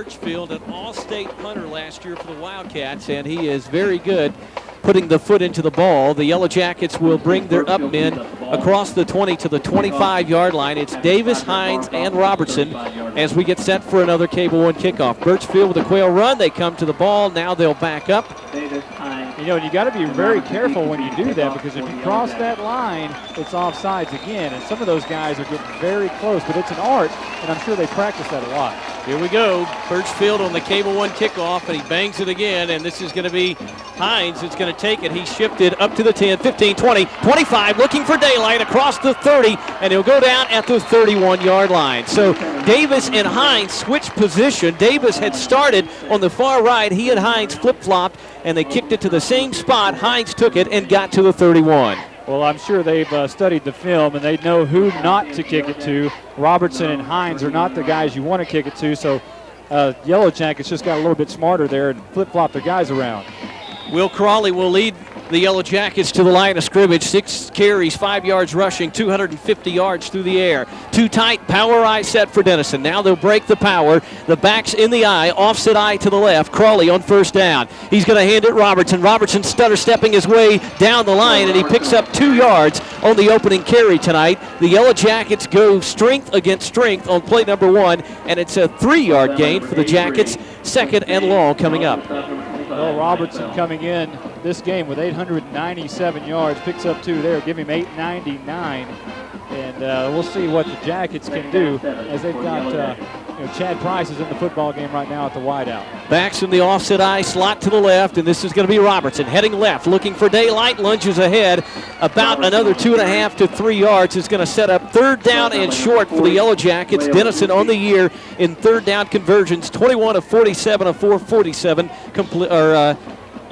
Birchfield, an all-state punter last year for the Wildcats, and he is very good putting the foot into the ball. The Yellow Jackets will bring their up men across the 20 to the 25-yard line. It's Davis, Hines, and Robertson as we get set for another Cable One kickoff. Birchfield with a quail run. They come to the ball. Now they'll back up. You know, you got to be very careful when you do that, because if you cross that line, it's offsides again. And some of those guys are getting very close, but it's an art, and I'm sure they practice that a lot. Here we go. Birchfield on the Cable One kickoff, and he bangs it again, and this is going to be Hines that's going to take it. He shifted up to the 10, 15, 20, 25, looking for daylight across the 30, and he'll go down at the 31-yard line. So Davis and Hines switched position. Davis had started on the far right. He and Hines flip-flopped, and they kicked it to the same spot. Hines took it and got to the 31. Well, I'm sure they've studied the film, and they know who not to kick it to. Robertson and Hines are not the guys you want to kick it to, so Yellow Jackets just got a little bit smarter there and flip-flopped their guys around. Will Crawley will lead the Yellow Jackets to the line of scrimmage. 6 carries, 5 yards rushing, 250 yards through the air. Too tight, power eye set for Denison. Now they'll break the power. The back's in the eye, offset eye to the left. Crawley on first down. He's going to hand it Robertson. Robertson stutter stepping his way down the line, and he picks up 2 yards on the opening carry tonight. The Yellow Jackets go strength against strength on play number 1, and it's a 3-yard gain for the Jackets. 2nd and long coming up. Well, Robertson coming in this game with 897 yards, picks up 2 there, give him 899. And we'll see what the Jackets can do, as they've got Chad Price is in the football game right now at the wideout. Backs in the offset eye, slot to the left, and this is going to be Robertson heading left, looking for daylight, lunges ahead. About another 2.5 to 3 yards is going to set up 3rd down and short for the Yellow Jackets. Denison on the year in 3rd down conversions, 21 of 47 of 447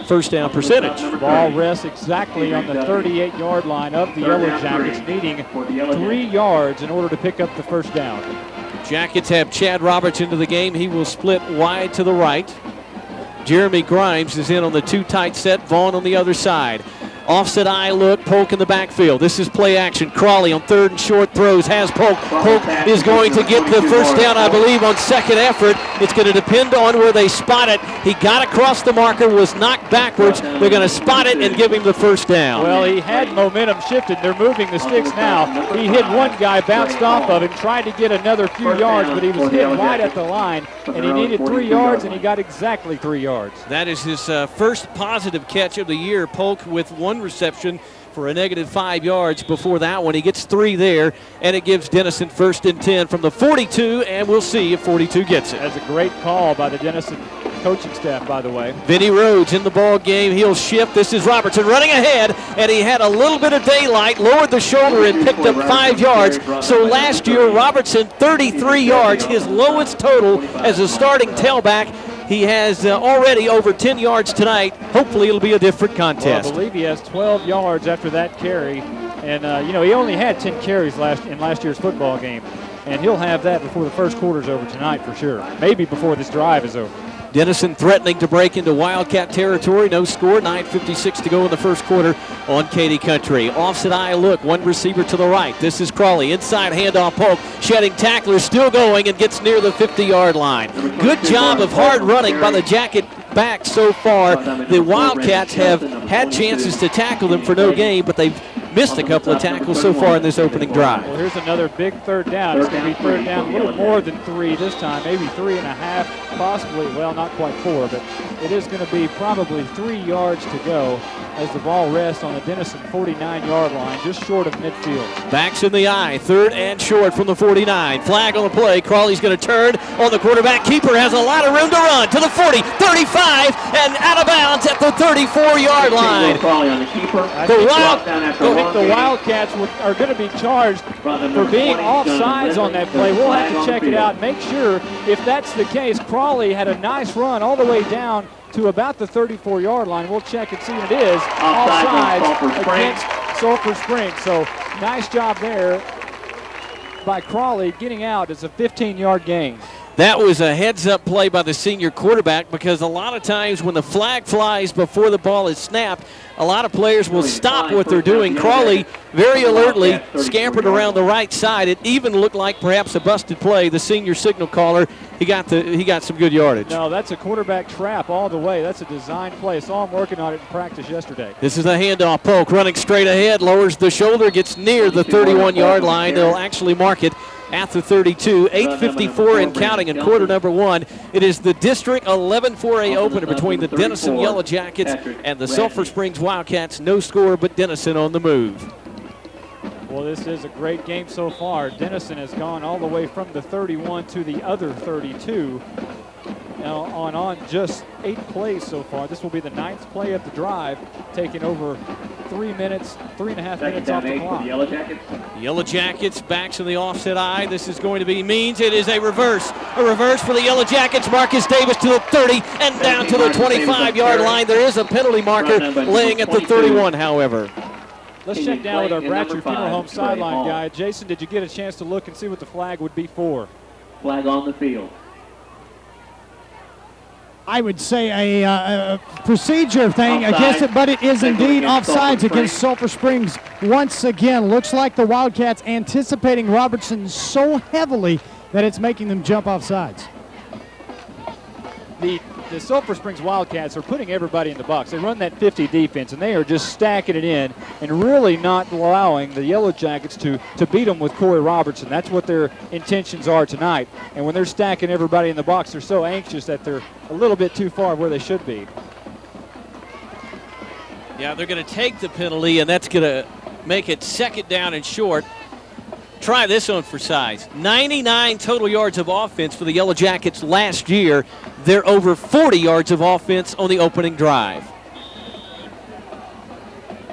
first down percentage. Ball rests exactly on the 38-yard line of the Yellow Jackets, needing 3 yards in order to pick up the first down. Jackets have Chad Roberts into the game. He will split wide to the right. Jeremy Grimes is in on the 2 tight set. Vaughn on the other side. Offset eye look, Polk in the backfield. This is play action. Crawley on 3rd and short throws, has Polk. Polk is going to get the first down, I believe, on 2nd effort. It's going to depend on where they spot it. He got across the marker, was knocked backwards. They're going to spot it and give him the first down. Well, he had momentum shifted. They're moving the sticks now. He hit one guy, bounced off of him, tried to get another few yards, but he was hit right at the line, and he needed 3 yards, and he got exactly 3 yards. That is his first positive catch of the year. Polk with 1 reception for a negative 5 yards before that one. He gets 3 there, and it gives Denison 1st and 10 from the 42, and we'll see if 42 gets it. That's a great call by the Denison coaching staff, by the way. Vinny Rhodes in the ball game. He'll shift. This is Robertson running ahead, and he had a little bit of daylight, lowered the shoulder, and picked up 5 yards. So last year, Robertson 33 yards, his lowest total as a starting tailback. He has already over 10 yards tonight. Hopefully it'll be a different contest. Well, I believe he has 12 yards after that carry. And, he only had 10 carries in last year's football game. And he'll have that before the first quarter's over tonight for sure. Maybe before this drive is over. Denison threatening to break into Wildcat territory. No score, 9:56 to go in the first quarter on Katy Country. Offset eye look, 1 receiver to the right. This is Crawley. Inside handoff, Polk. Shedding tacklers, still going, and gets near the 50-yard line. Good job of hard running by the Jacket back so far. The Wildcats have had chances to tackle them for no gain, but they've missed a couple of tackles so far in this opening drive. Well, here's another big 3rd down. It's going to be 3rd down, a little more than 3 this time, maybe 3.5, possibly, well, not quite 4, but it is going to be probably 3 yards to go as the ball rests on the Denison 49-yard line, just short of midfield. Backs in the eye, 3rd and short from the 49. Flag on the play. Crawley's going to turn on the quarterback. Keeper has a lot of room to run to the 40, 35, and out of bounds at the 34-yard line. I think the Wildcats are going to be charged for being offsides on that play. We'll have to check it out, make sure if that's the case. Crawley had a nice run all the way down to about the 34-yard line. We'll check and see, and it is offsides against Sulphur Springs. So nice job there by Crawley getting out. It's a 15-yard gain. That was a heads-up play by the senior quarterback, because a lot of times when the flag flies before the ball is snapped, a lot of players will stop what they're doing. Crawley very alertly scampered around the right side. It even looked like perhaps a busted play. The senior signal caller, he got some good yardage. No, that's a quarterback trap all the way. That's a design play. Saw him working on it in practice yesterday. This is a handoff. Polk running straight ahead, lowers the shoulder, gets near the 31-yard line. They'll actually mark it at the 32. 8:54 and counting in quarter number one. It is the District 11 4A opener between the Denison Yellow Jackets and the Sulphur Springs Wildcats. No score, but Denison on the move. Well, this is a great game so far. Denison has gone all the way from the 31 to the other 32. Now on just 8 plays so far. This will be the 9th play of the drive, taking over 3.5 minutes off the clock. The Yellow Jackets backs in the offset eye. This is going to be Means. It is a reverse. A reverse for the Yellow Jackets. Marcus Davis to the 30 and down to the 25-yard line. There is a penalty marker laying at the 31, however. Let's check down with our Bratcher Funeral Home sideline guy. Jason, did you get a chance to look and see what the flag would be for? Flag on the field. I would say a procedure thing against it, but it is indeed offsides against Sulphur Springs once again. Looks like the Wildcats anticipating Robertson so heavily that it's making them jump off sides. The Sulphur Springs Wildcats are putting everybody in the box. They run that 50 defense, and they are just stacking it in and really not allowing the Yellow Jackets to beat them with Corey Robertson. That's what their intentions are tonight. And when they're stacking everybody in the box, they're so anxious that they're a little bit too far where they should be. Yeah, they're going to take the penalty, and that's going to make it 2nd down and short. Try this one for size. 99 total yards of offense for the Yellow Jackets last year. They're over 40 yards of offense on the opening drive.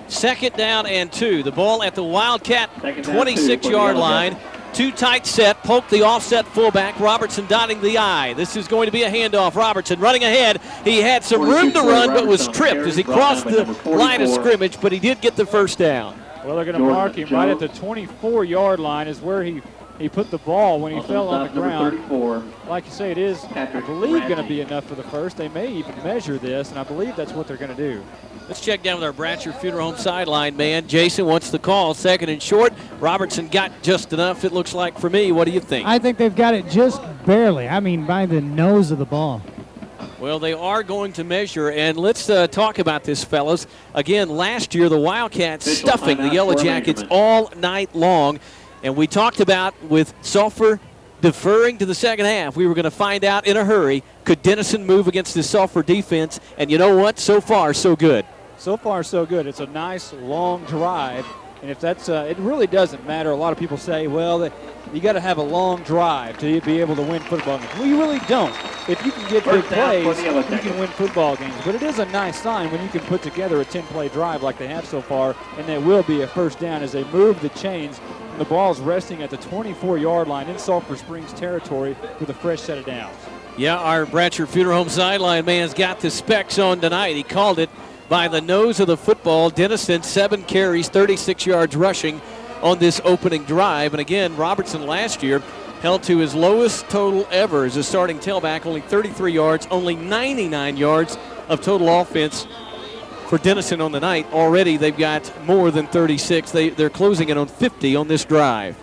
2nd down and 2. The ball at the Wildcat 26-yard line. Too tight set. Polk the offset fullback. Robertson dotting the I. This is going to be a handoff. Robertson running ahead. He had some room to run, but was tripped as he crossed the line of scrimmage, but he did get the first down. Well, they're going to mark him right at the 24-yard line is where he put the ball when he fell on the ground. Like you say, it is, I believe, going to be enough for the first. They may even measure this, and I believe that's what they're going to do. Let's check down with our Bratcher Funeral Home sideline man. Jason wants the call. 2nd and short. Robertson got just enough, it looks like, for me. What do you think? I think they've got it just barely. I mean, by the nose of the ball. Well, they are going to measure, and let's talk about this, fellas. Again, last year, the Wildcats stuffing the Yellow Jackets all night long, and we talked about with Sulphur deferring to the second half. We were going to find out in a hurry, could Denison move against the Sulphur defense, and you know what? So far, so good. So far, so good. It's a nice, long drive, and if that's it really doesn't matter. A lot of people say, well, you got to have a long drive to be able to win football games. Well, you really don't. If you can get big plays, you can win football games. But it is a nice sign when you can put together a 10-play drive like they have so far, and there will be a first down as they move the chains. And the ball's resting at the 24-yard line in Sulphur Springs territory with a fresh set of downs. Yeah, our Bratcher Funeral Home sideline man's got the specs on tonight. He called it by the nose of the football. Denison, 7 carries, 36 yards rushing on this opening drive. And again, Robertson last year held to his lowest total ever as a starting tailback, only 33 yards, only 99 yards of total offense for Denison on the night. Already they've got more than 36. They're closing in on 50 on this drive.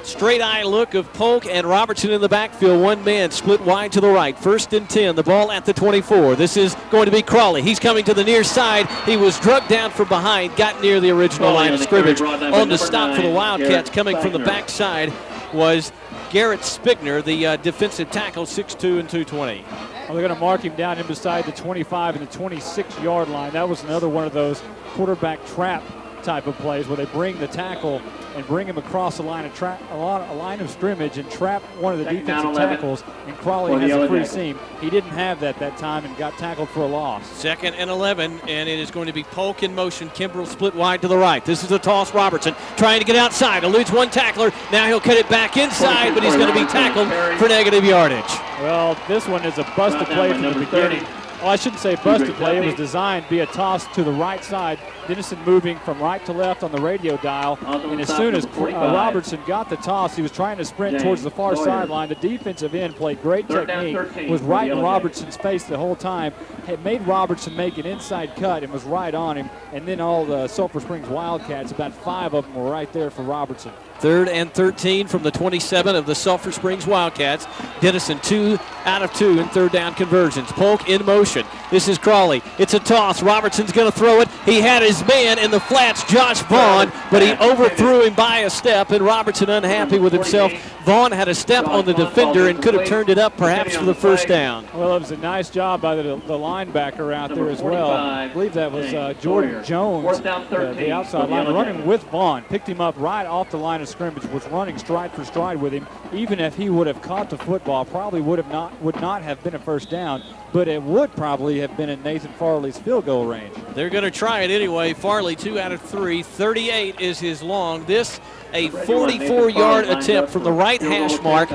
Straight eye look of Polk and Robertson in the backfield. One man split wide to the right. 1st and 10. The ball at the 24. This is going to be Crawley. He's coming to the near side. He was drugged down from behind. Got near the original line of scrimmage. On the stop for the Wildcats coming from the backside was Garrett Spigner, the defensive tackle, 6'2" and 220. Well, they're going to mark him down in beside the 25 and the 26-yard line. That was another one of those quarterback trap type of plays where they bring the tackle and bring him across a line of scrimmage and trap one of the defensive tackles, and Crawley has a free seam. He didn't have that time and got tackled for a loss. 2nd and 11, and it is going to be Polk in motion. Kimbrell split wide to the right. This is a toss. Robertson trying to get outside. Eludes one tackler. Now he'll cut it back inside, but he's going to be tackled for negative yardage. Well, this one is a busted play from the beginning. Oh, I shouldn't say busted play. It was designed to be a toss to the right side. Denison moving from right to left on the radio dial. And as soon as Robertson got the toss, he was trying to sprint towards the far sideline. The defensive end played great technique, was right in Robertson's face the whole time. It made Robertson make an inside cut and was right on him. And then all the Sulphur Springs Wildcats, about 5 of them were right there for Robertson. 3rd and 13 from the 27 of the Sulphur Springs Wildcats. Denison 2 out of 2 in 3rd down conversions. Polk in motion. This is Crawley. It's a toss. Robertson's going to throw it. He had his man in the flats, Josh Vaughn, but he overthrew him by a step, and Robertson unhappy with himself. Vaughn had a step on the defender and could have turned it up perhaps for the first down. Well, it was a nice job by the linebacker out there as well. I believe that was Jordan Jones, the outside line, running with Vaughn. Picked him up right off the line of scrimmage, was running stride for stride with him. Even if he would have caught the football, probably would not have been a first down, but it would probably have been in Nathan Farley's field goal range. They're going to try it anyway. Farley 2 out of 3. 38 is his long. This a 44-yard attempt from the right hash mark.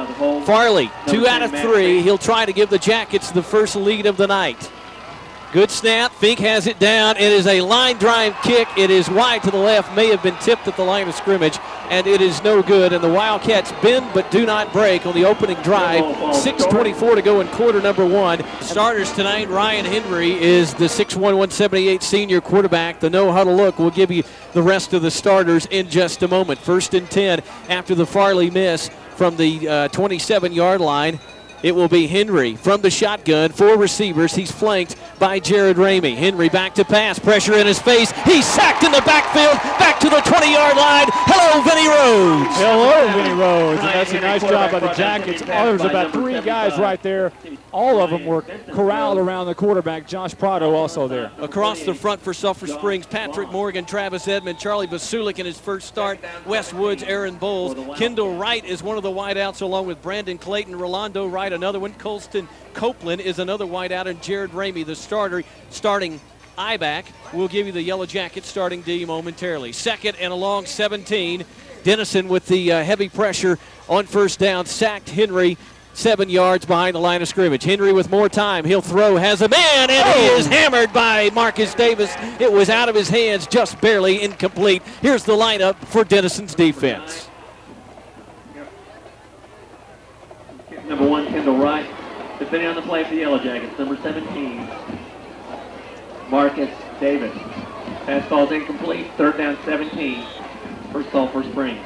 Farley 2 out of 3. He'll try to give the Jackets the first lead of the night. Good snap. Fink has it down. It is a line drive kick. It is wide to the left. May have been tipped at the line of scrimmage, and it is no good. And the Wildcats bend but do not break on the opening drive. 6:24 to go in quarter number 1. Starters tonight, Ryan Henry is the 6'1", 178 senior quarterback. The no-huddle look will give you the rest of the starters in just a moment. 1st and 10 after the Farley miss from the 27-yard line. It will be Henry from the shotgun. 4 receivers. He's flanked by Jared Ramey. Henry back to pass. Pressure in his face. He's sacked in the backfield. Back to the 20-yard line. Hello, Vinny Rhodes. Hello, Vinny Rhodes. And that's a nice job by the Jackets. There was about 3 guys right there. All of them were corralled around the quarterback. Josh Prado also there. Across the front for Sulphur Springs, Patrick Morgan, Travis Edmond, Charlie Basulik in his first start. Wes Woods, Aaron Bowles. Kendall Wright is one of the wideouts along with Brandon Clayton. Rolando Wright, another one. Colston Copeland is another wideout, and Jared Ramey, the starting I-back, will give you the Yellow Jackets starting D momentarily. 2nd and a long 17. Denison with the heavy pressure on first down, sacked Henry 7 yards behind the line of scrimmage. Henry with more time. He'll throw, has a man, and he is hammered by Marcus Davis. It was out of his hands, just barely incomplete. Here's the lineup for Denison's defense. Number 1, Kendall Wright. Defending on the play for the Yellow Jackets, number 17, Marcus Davis. Pass ball's incomplete. 3rd down 17 for Sulphur Springs.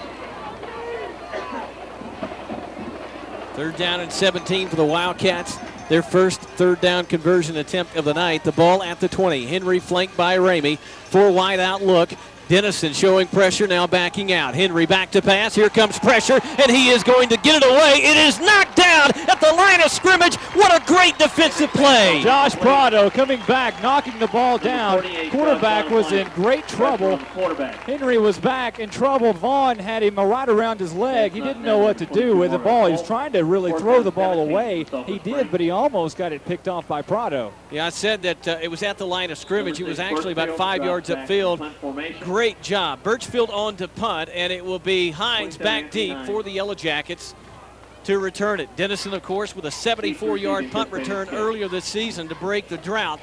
3rd down and 17 for the Wildcats. Their first 3rd down conversion attempt of the night. The ball at the 20. Henry flanked by Ramey. 4 wide out look. Denison showing pressure, now backing out. Henry back to pass. Here comes pressure, and he is going to get it away. It is knocked down at the line of scrimmage. What a great defensive play. Josh Prado coming back, knocking the ball down. Quarterback was in great trouble. Henry was back in trouble. Vaughn had him right around his leg. He didn't know what to do with the ball. He was trying to really throw the ball away. He did, but he almost got it picked off by Prado. Yeah, I said that it was at the line of scrimmage. He was actually about 5 yards upfield. Great job. Birchfield on to punt, and it will be Hines back deep for the Yellow Jackets to return it. Denison, of course, with a 74-yard punt return earlier this season to break the drought.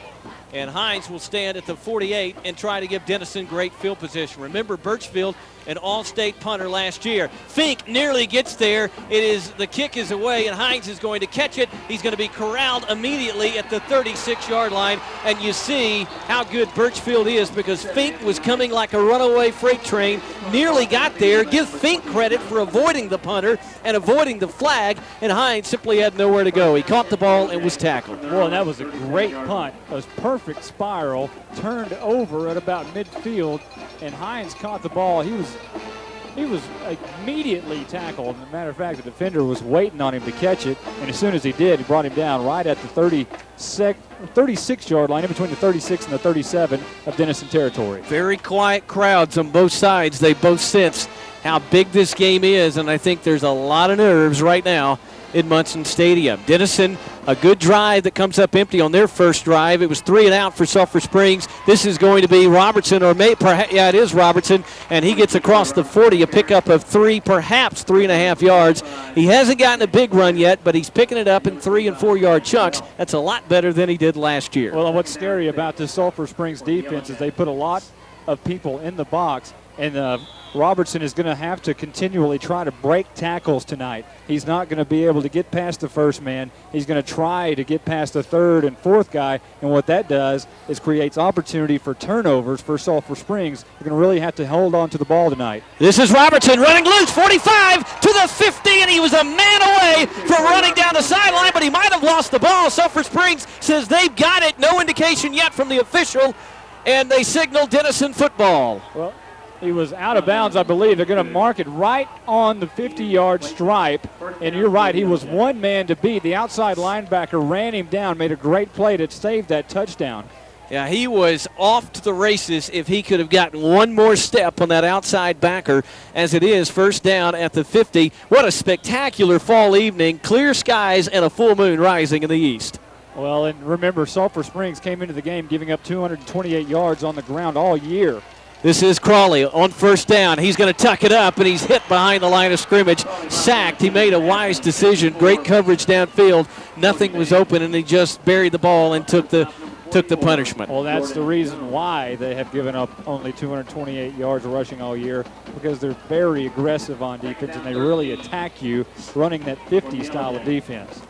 And Hines will stand at the 48 and try to give Denison great field position. Remember, Birchfield, an all-state punter last year. Fink nearly gets there. The kick is away, and Hines is going to catch it. He's going to be corralled immediately at the 36-yard line. And you see how good Birchfield is, because Fink was coming like a runaway freight train, nearly got there. Give Fink credit for avoiding the punter and avoiding the flag, and Hines simply had nowhere to go. He caught the ball and was tackled. Boy, that was a great punt. It was perfect spiral, turned over at about midfield, and Hines caught the ball. He was immediately tackled. As a matter of fact, the defender was waiting on him to catch it, and as soon as he did, he brought him down right at the 36-yard line, in between the 36 and the 37 of Denison territory. Very quiet crowds on both sides. They both sense how big this game is, and I think there's a lot of nerves right now in Munson Stadium. Denison, a good drive that comes up empty on their first drive. It was 3 and out for Sulphur Springs. This is going to be Robertson, or yeah, it is Robertson, and he gets across the 40, a pickup of 3, perhaps 3.5 yards. He hasn't gotten a big run yet, but he's picking it up in 3- and 4-yard chunks. That's a lot better than he did last year. Well, what's scary about this Sulphur Springs defense is they put a lot of people in the box, and Robertson is going to have to continually try to break tackles tonight. He's not going to be able to get past the first man. He's going to try to get past the third and fourth guy, and what that does is creates opportunity for turnovers for Sulphur Springs. They're going to really have to hold on to the ball tonight. This is Robertson running loose, 45 to the 50, and he was a man away from running down the sideline, but he might have lost the ball. Sulphur Springs says they've got it. No indication yet from the official, and they signal Denison football. Well, he was out of bounds, I believe. They're going to mark it right on the 50-yard stripe. And you're right, he was one man to beat. The outside linebacker ran him down, made a great play to save that touchdown. Yeah, he was off to the races if he could have gotten one more step on that outside backer. As it is, first down at the 50. What a spectacular fall evening. Clear skies and a full moon rising in the east. Well, and remember, Sulphur Springs came into the game giving up 228 yards on the ground all year. This is Crawley on first down. He's going to tuck it up, and he's hit behind the line of scrimmage. Sacked. He made a wise decision. Great coverage downfield. Nothing was open, and he just buried the ball and took the punishment. Well, that's the reason why they have given up only 228 yards rushing all year, because they're very aggressive on defense, and they really attack you running that 50 style of defense.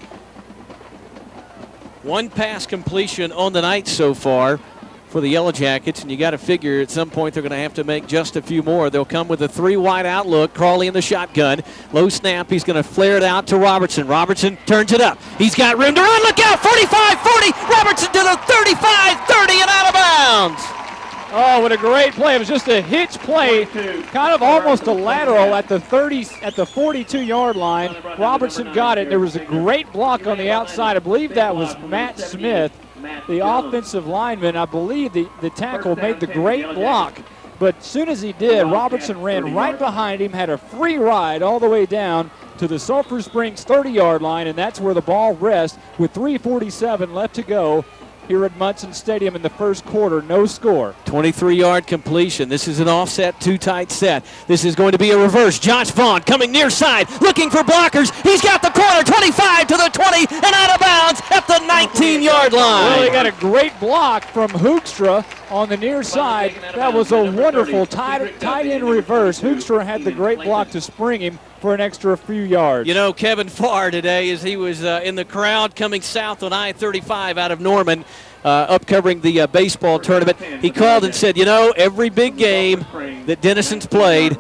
One pass completion on the night so far for the Yellow Jackets, and you got to figure at some point they're going to have to make just a few more. They'll come with a 3-wide outlook. Crawley in the shotgun. Low snap. He's going to flare it out to Robertson. Robertson turns it up. He's got room to run. Look out. 45, 40. Robertson to the 35, 30, and out of bounds. Oh, what a great play. It was just a hitch play, kind of almost a lateral at the 42-yard line. Robertson got it. There was a great block on the outside. I believe that was Matt Smith, the offensive lineman. I believe the tackle made the great block. But as soon as he did, Robertson ran right behind him, had a free ride all the way down to the Sulphur Springs 30-yard line, and that's where the ball rests with 3:47 left to go here at Munson Stadium in the first quarter. No score. 23-yard completion. This is an offset, too tight set. This is going to be a reverse. Josh Vaughn coming near side, looking for blockers. He's got the corner, 25 to the 20, and out of bounds at the 19-yard line. Well, he got a great block from Hoekstra on the near side. That was a wonderful tight end reverse. Hoekstra had the great block to spring him for an extra few yards. You know, Kevin Farr today, as he was in the crowd coming south on I-35 out of Norman, up covering the baseball tournament, he called and said, you know, every big game that Denison's played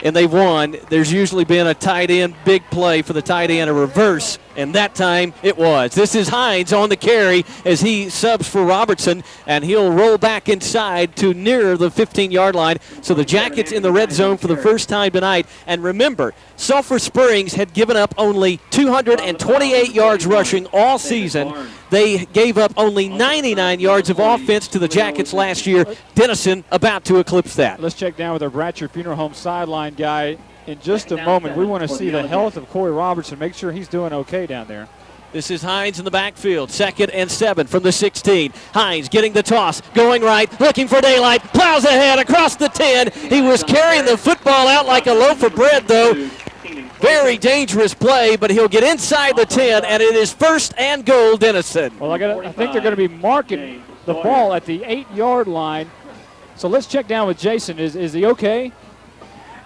and they've won, there's usually been a tight end big play for the tight end, a reverse, and that time it was. This is Hines on the carry as he subs for Robertson, and he'll roll back inside to near the 15-yard line. So the Jackets in the red zone for the first time tonight. And remember, Sulphur Springs had given up only 228 yards rushing all season. They gave up only 99 yards of offense to the Jackets last year. Denison about to eclipse that. Let's check down with our Bratcher Funeral Home sideline guy in just a moment. We want to see the health of Corey Robertson, make sure he's doing okay down there. This is Hines in the backfield, 2nd and 7 from the 16. Hines getting the toss, going right, looking for daylight, plows ahead across the 10. He was carrying the football out like a loaf of bread, though. Very dangerous play, but he'll get inside the 10, and it is 1st and goal, Denison. Well, I think they're going to be marking the ball at the 8-yard line. So let's check down with Jason. Is he okay?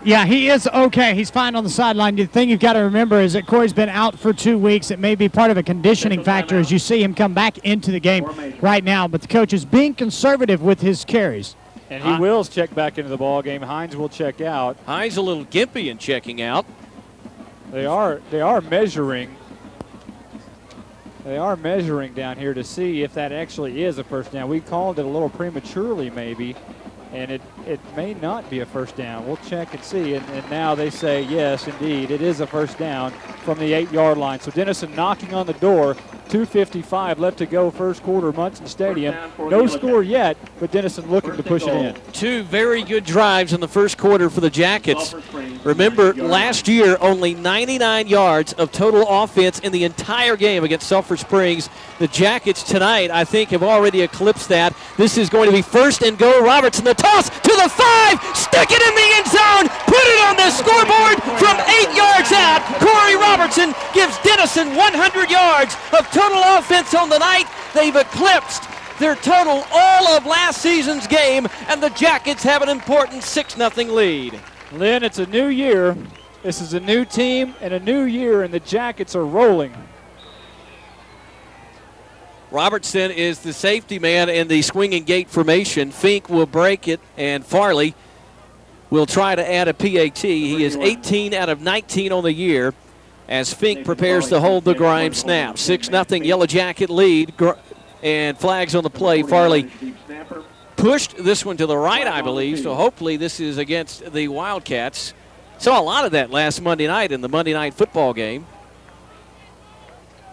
Yeah, he is okay. He's fine on the sideline. The thing you've got to remember is that Corey's been out for 2 weeks. It may be part of a conditioning factor as you see him come back into the game right now. But the coach is being conservative with his carries. And he will check back into the ball game. Hines will check out. Hines a little gimpy in checking out. They are measuring. They are measuring down here to see if that actually is a first down. We called it a little prematurely maybe, and it may not be a first down. We'll check and see. And now they say, yes, indeed, it is a first down from the 8-yard line. So Denison knocking on the door. 2:55 left to go, first quarter, Munson Stadium. No score yet, but Denison looking to push it in. Two very good drives in the first quarter for the Jackets. Remember, last year, only 99 yards of total offense in the entire game against Sulphur Springs. The Jackets tonight, I think, have already eclipsed that. This is going to be first and goal. Robertson, the toss to the 5, stick it in the end zone, put it on the scoreboard from 8 yards out. Corey Robertson gives Denison 100 yards of total offense on the night. They've eclipsed their total all of last season's game, and the Jackets have an important 6-0 lead. Lynn, it's a new year. This is a new team and a new year, and the Jackets are rolling. Robertson is the safety man in the swinging gate formation. Fink will break it, and Farley will try to add a PAT. He is 18 out of 19 on the year as Fink prepares to hold the Grimes snap. 6-0 Yellow Jacket lead, and flags on the play. Farley pushed this one to the right, I believe, so hopefully this is against the Wildcats. Saw a lot of that last Monday night in the Monday night football game.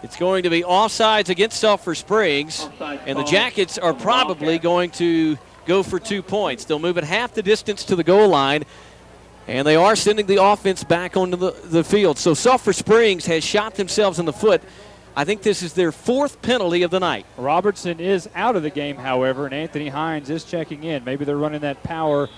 It's going to be offsides against Sulphur Springs, and the Jackets are probably going to go for 2 points. They'll move it half the distance to the goal line, and they are sending the offense back onto the field. So Sulphur Springs has shot themselves in the foot. I think this is their 4th penalty of the night. Robertson is out of the game, however, and Anthony Hines is checking in. Maybe they're running that power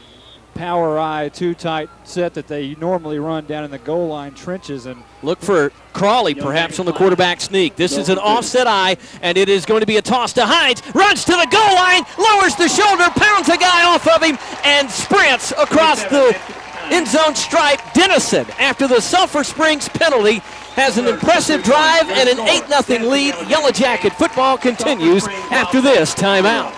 eye too-tight set that they normally run down in the goal line trenches. And look for Crawley perhaps on the quarterback sneak. This is an offset eye, and it is going to be a toss to Hines. Runs to the goal line, lowers the shoulder, pounds a guy off of him, and sprints across the end zone stripe. Denison, after the Sulphur Springs penalty, has an impressive drive and an 8-0 lead. Yellow Jacket football continues after this timeout.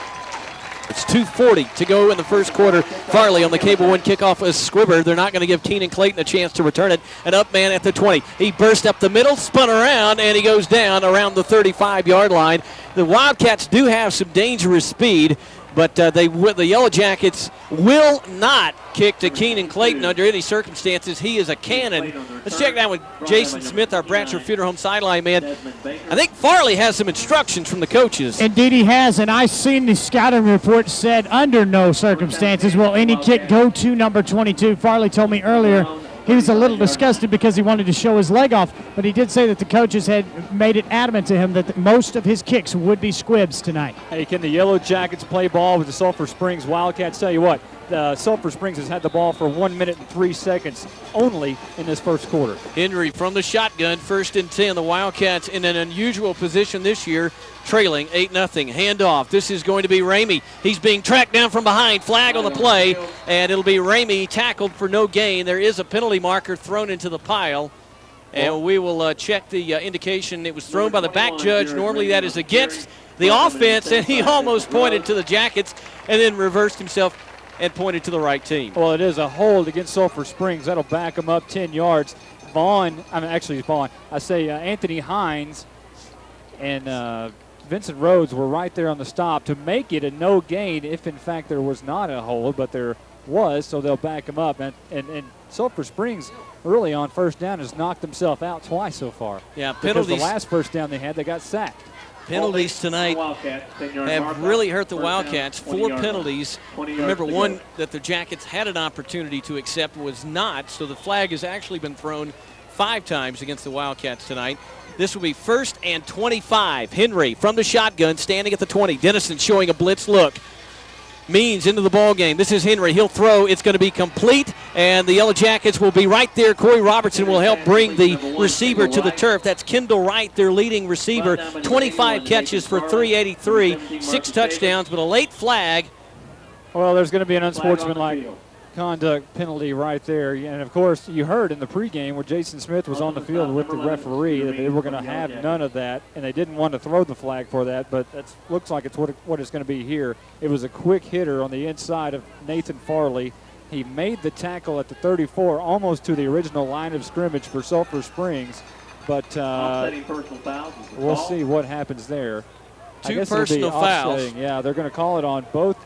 It's 2:40 to go in the first quarter. Farley on the Cable One kickoff is Squibber. They're not going to give Keenan Clayton a chance to return it. An up man at the 20. He burst up the middle, spun around, and he goes down around the 35-yard line. The Wildcats do have some dangerous speed, but the Yellow Jackets will not kick to Keenan Clayton under any circumstances. He is a cannon. Let's check that with Jason Smith, our Bratcher Funeral Home sideline man. I think Farley has some instructions from the coaches. Indeed he has, and I've seen the scouting report said under no circumstances will any kick go to number 22. Farley told me earlier he was a little disgusted because he wanted to show his leg off, but he did say that the coaches had made it adamant to him that most of his kicks would be squibs tonight. Hey, can the Yellow Jackets play ball with the Sulphur Springs Wildcats? Tell you what, Sulphur Springs has had the ball for 1 minute and 3 seconds only in this first quarter. Henry from the shotgun, 1st and 10. The Wildcats in an unusual position this year, trailing 8-0. Handoff. This is going to be Ramey. He's being tracked down from behind. Flag on the play, and it'll be Ramey tackled for no gain. There is a penalty marker thrown into the pile, and we will check the indication. It was thrown by the back judge. Normally that is against the offense, and he almost pointed to the Jackets and then reversed himself and pointed to the right team. Well, it is a hold against Sulphur Springs. That'll back them up 10 yards. Anthony Hines and Vincent Rhodes were right there on the stop to make it a no gain if, in fact, there was not a hold, but there was, so they'll back them up. And Sulphur Springs early on first down has knocked themselves out twice so far. Yeah, penalties. Because the last first down they had, they got sacked. Penalties tonight have really hurt the Wildcats. 4 penalties. Remember, one that the Jackets had an opportunity to accept was not, so the flag has actually been thrown 5 times against the Wildcats tonight. This will be 1st and 25. Henry from the shotgun, standing at the 20. Denison showing a blitz look. Means into the ball game. This is Henry. He'll throw. It's going to be complete, and the Yellow Jackets will be right there. Corey Robertson will help bring the receiver to the turf. That's Kendall Wright, their leading receiver. 25 catches for 383, 6 touchdowns, but a late flag. Well, there's going to be an unsportsmanlike conduct penalty right there. And, of course, you heard in the pregame where Jason Smith was on the field with the referee that they were going to have none of that, and they didn't want to throw the flag for that, but that looks like it's what it's going to be here. It was a quick hitter on the inside of Nathan Farley. He made the tackle at the 34, almost to the original line of scrimmage for Sulphur Springs, but we'll see what happens there. 2 personal fouls. Yeah, they're going to call it on both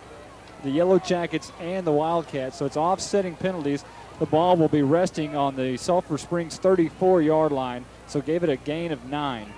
the Yellow Jackets and the Wildcats. So it's offsetting penalties. The ball will be resting on the Sulphur Springs 34-yard line, so gave it a gain of 9.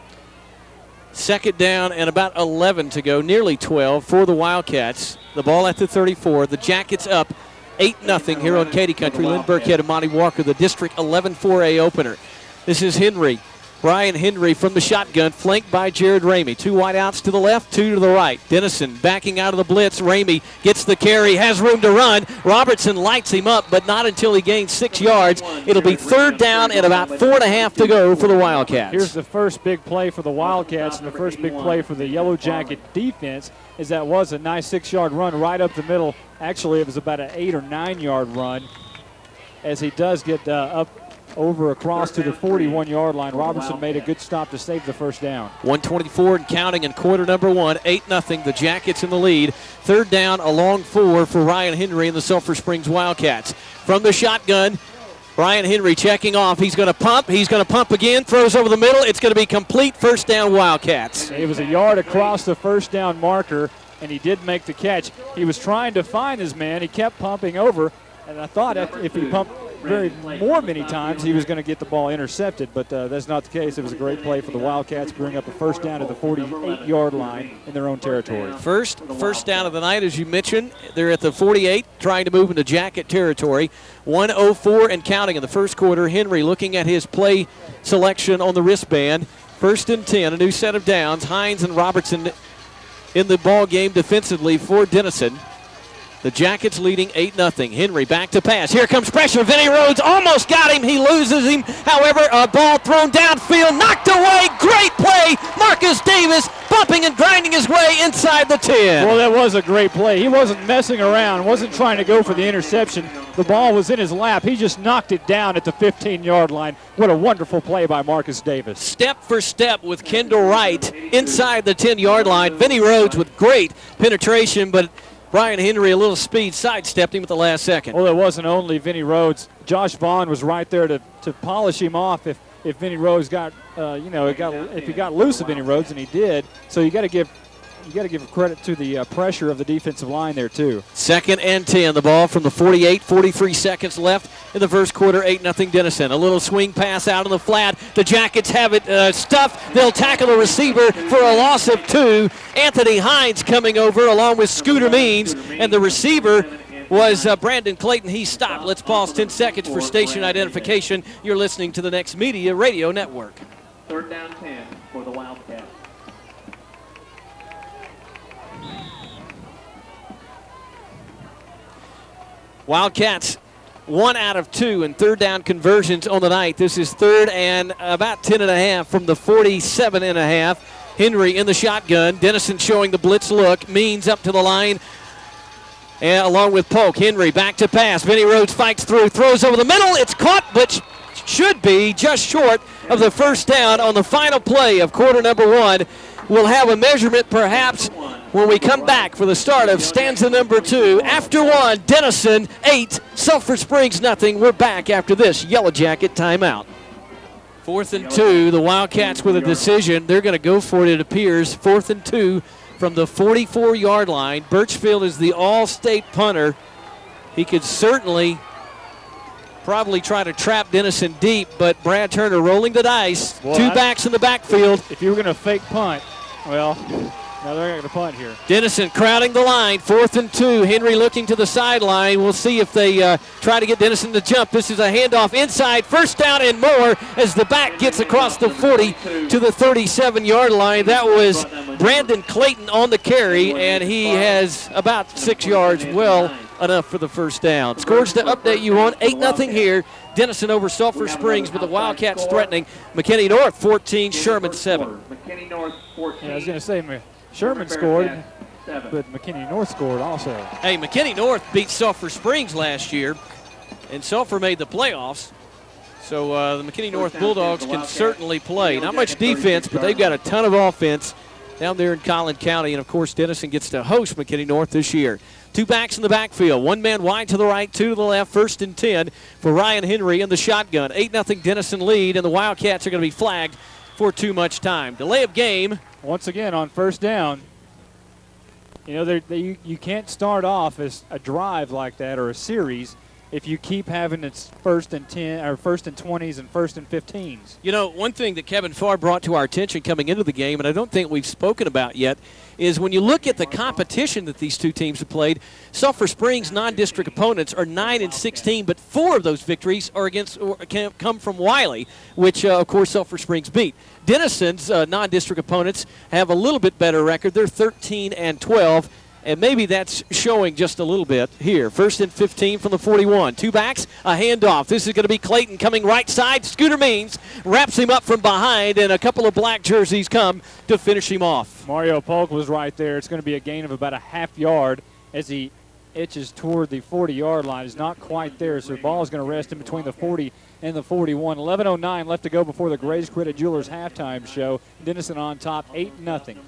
Second down and about 11 to go, nearly 12 for the Wildcats. The ball at the 34. The Jackets up 8-0 here on Katy Country. Lynn, Burkhead, and Monte Walker, the District 11 4A opener. This is Henry. Brian Henry from the shotgun, flanked by Jared Ramey. 2 wideouts to the left, 2 to the right. Denison backing out of the blitz. Ramey gets the carry, has room to run. Robertson lights him up, but not until he gains 6 yards. It'll be third down and about 4.5 to go for the Wildcats. Here's the first big play for the Wildcats, and the first big play for the Yellow Jacket defense is that was a nice 6-yard run right up the middle. Actually, it was about an 8 or 9-yard run as he does get up over across to the 41-yard line. Robertson made a good stop to save the first down. 1:24 and counting in quarter number 1. 8-0. The Jackets in the lead. Third down, a long 4 for Ryan Henry and the Sulphur Springs Wildcats. From the shotgun, Ryan Henry checking off. He's going to pump. He's going to pump again. Throws over the middle. It's going to be complete. First down, Wildcats. It was a yard across the first down marker, and he did make the catch. He was trying to find his man. He kept pumping over, and I thought if he pumped many times, he was going to get the ball intercepted, but that's not the case. It was a great play for the Wildcats, bring up a first down at the 48-yard line in their own territory. First down of the night, as you mentioned. They're at the 48, trying to move into Jacket territory. 1:04 and counting in the first quarter. Henry looking at his play selection on the wristband. First and 10, a new set of downs. Hines and Robertson in the ball game defensively for Denison. The Jackets leading 8-0. Henry back to pass. Here comes pressure. Vinny Rhodes almost got him. He loses him. However, a ball thrown downfield, knocked away. Great play. Marcus Davis bumping and grinding his way inside the 10. Well, that was a great play. He wasn't messing around, wasn't trying to go for the interception. The ball was in his lap. He just knocked it down at the 15-yard line. What a wonderful play by Marcus Davis. Step for step with Kendall Wright inside the 10-yard line. Vinny Rhodes with great penetration, but Brian Henry, a little speed, sidestepped him at the last second. Well, it wasn't only Vinny Rhodes. Josh Vaughn was right there to polish him off if Vinny Rhodes got, if he got loose of Vinny Rhodes, and he did. So you got to give credit to the pressure of the defensive line there too. Second and 10. The ball from the 48. 43 seconds left in the first quarter. 8-0 Denison. A little swing pass out on the flat. The Jackets have it stuffed. They'll tackle the receiver for a loss of 2. Anthony Hines coming over along with Scooter Means, and the receiver was Brandon Clayton. He stopped. Let's pause 10 seconds for station identification. You're listening to the Next Media Radio Network. Third down 10 for the Wildcats. Wildcats 1 out of 2 in third down conversions on the night. This is third and about 10.5 from the 47.5. Henry in the shotgun. Denison showing the blitz look. Means up to the line. And along with Polk. Henry back to pass. Vinny Rhodes fights through. Throws over the middle. It's caught, but should be just short of the first down on the final play of quarter number 1. We'll have a measurement perhaps when we come back for the start of stanza number 2. After 1, Denison 8, Sulphur Springs nothing. We're back after this Yellow Jacket timeout. 4th and 2, the Wildcats with a decision. They're going to go for it, it appears. 4th and 2 from the 44-yard line. Birchfield is the all-state punter. He could certainly probably try to trap Denison deep, but Brad Turner rolling the dice. Well, 2 backs in the backfield. If you were going to fake punt, well, now they're going to punt here. Denison crowding the line. 4th and 2. Henry looking to the sideline. We'll see if they try to get Denison to jump. This is a handoff inside. First down and more as the back gets across the 40 to the 37-yard line. That was Brandon Clayton on the carry, and he has about 6 yards. Well enough for the first down. Scores to update you on 8-0 here. Denison over Sulphur Springs, but the Wildcats threatening. McKinney North 14, Sherman 7. McKinney North 14. Yeah, I was going to say Sherman scored, but McKinney North scored also. Hey, McKinney North beat Sulphur Springs last year, and Sulphur made the playoffs. So the McKinney North Bulldogs can certainly play. Not much defense, but they've got a ton of offense down there in Collin County. And, of course, Denison gets to host McKinney North this year. 2 backs in the backfield. 1 man wide to the right, 2 to the left. 1st and 10 for Ryan Henry in the shotgun. 8-0 Denison lead, and the Wildcats are going to be flagged for too much time. Delay of game. Once again on first down. You know, you can't start off as a drive like that or a series if you keep having its 1st and 10 or 1st and 20s and 1st and 15s. You know, one thing that Kevin Farr brought to our attention coming into the game, and I don't think we've spoken about yet, is when you look at the competition that these two teams have played, Sulphur Springs non-district opponents are 9-16, but 4 of those victories are come from Wiley, which of course Sulphur Springs beat. Denison's non-district opponents have a little bit better record. They're 13-12. And maybe that's showing just a little bit here. 1st and 15 from the 41. 2 backs, a handoff. This is going to be Clayton coming right side. Scooter Means wraps him up from behind, and a couple of black jerseys come to finish him off. Mario Polk was right there. It's going to be a gain of about a half yard as he itches toward the 40-yard line. He's not quite there, so the ball is going to rest in between the 40 and the 41. 11:09 left to go before the Grays Credit Jewelers halftime show. Denison on top, 8-0.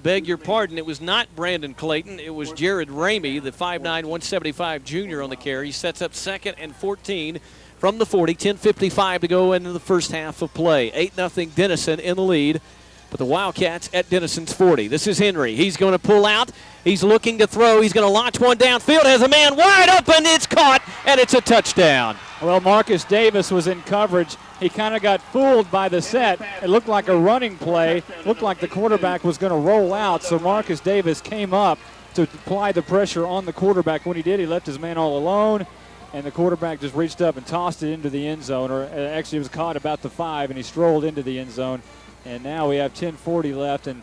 Beg your pardon, it was not Brandon Clayton. It was Jared Ramey, the 5'9", 175 junior on the carry. He sets up 2nd and 14 from the 40. 10:55 to go into the first half of play. 8-0 Denison in the lead, but the Wildcats at Denison's 40. This is Henry. He's going to pull out. He's looking to throw. He's going to launch one downfield. Has a man wide open. It's caught, and it's a touchdown. Well, Marcus Davis was in coverage. He kind of got fooled by the set. It looked like a running play. Looked like the quarterback was going to roll out, so Marcus Davis came up to apply the pressure on the quarterback. When he did, he left his man all alone, and the quarterback just reached up and tossed it into the end zone, or actually it was caught about the 5, and he strolled into the end zone. And now we have 10:40 left, and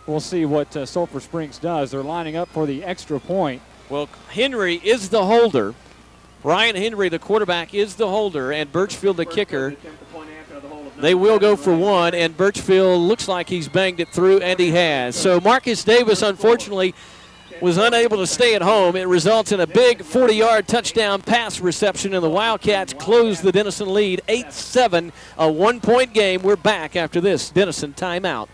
we'll see what Sulphur Springs does. They're lining up for the extra point. Well, Henry is the holder. Ryan Henry, the quarterback, is the holder, and Birchfield, the kicker. They will go for one, and Birchfield looks like he's banged it through, and he has. So Marcus Davis, unfortunately, was unable to stay at home. It results in a big 40-yard touchdown pass reception, and the Wildcats close the Denison lead 8-7, a one-point game. We're back after this Denison timeout.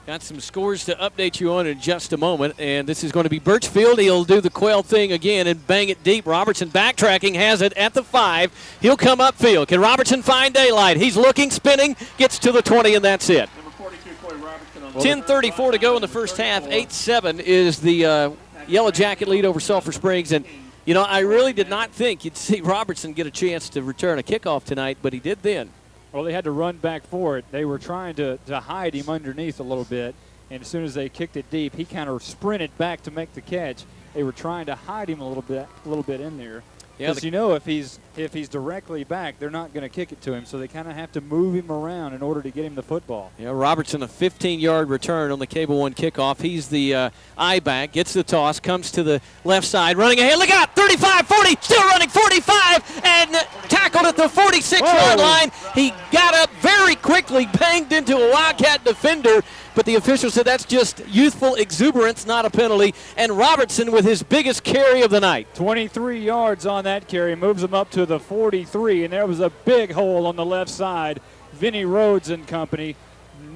Got some scores to update you on in just a moment, and this is going to be Birchfield. He'll do the quail thing again and bang it deep. Robertson backtracking, has it at the 5. He'll come upfield. Can Robertson find daylight? He's looking, spinning, gets to the 20, and that's it. 10:34 to go in the first half. 8-7 is the Yellow Jacket lead over Sulphur Springs. And, you know, I really did not think you'd see Robertson get a chance to return a kickoff tonight, but he did then. Well, they had to run back for it. They were trying to hide him underneath a little bit, and as soon as they kicked it deep, he kind of sprinted back to make the catch. They were trying to hide him a little bit in there. Because you know, if he's directly back, they're not going to kick it to him, so they kind of have to move him around in order to get him the football. Yeah, Robertson, a 15-yard return on the Cable One kickoff. He's the I-back, gets the toss, comes to the left side, running ahead. Look out, 35, 40, still running, 45, and tackled at the 46-yard line. He got up very quickly, banged into a Wildcat defender, but the official said that's just youthful exuberance, not a penalty. And Robertson with his biggest carry of the night. 23 yards on that carry, moves him up to the 43, and there was a big hole on the left side. Vinny Rhodes and company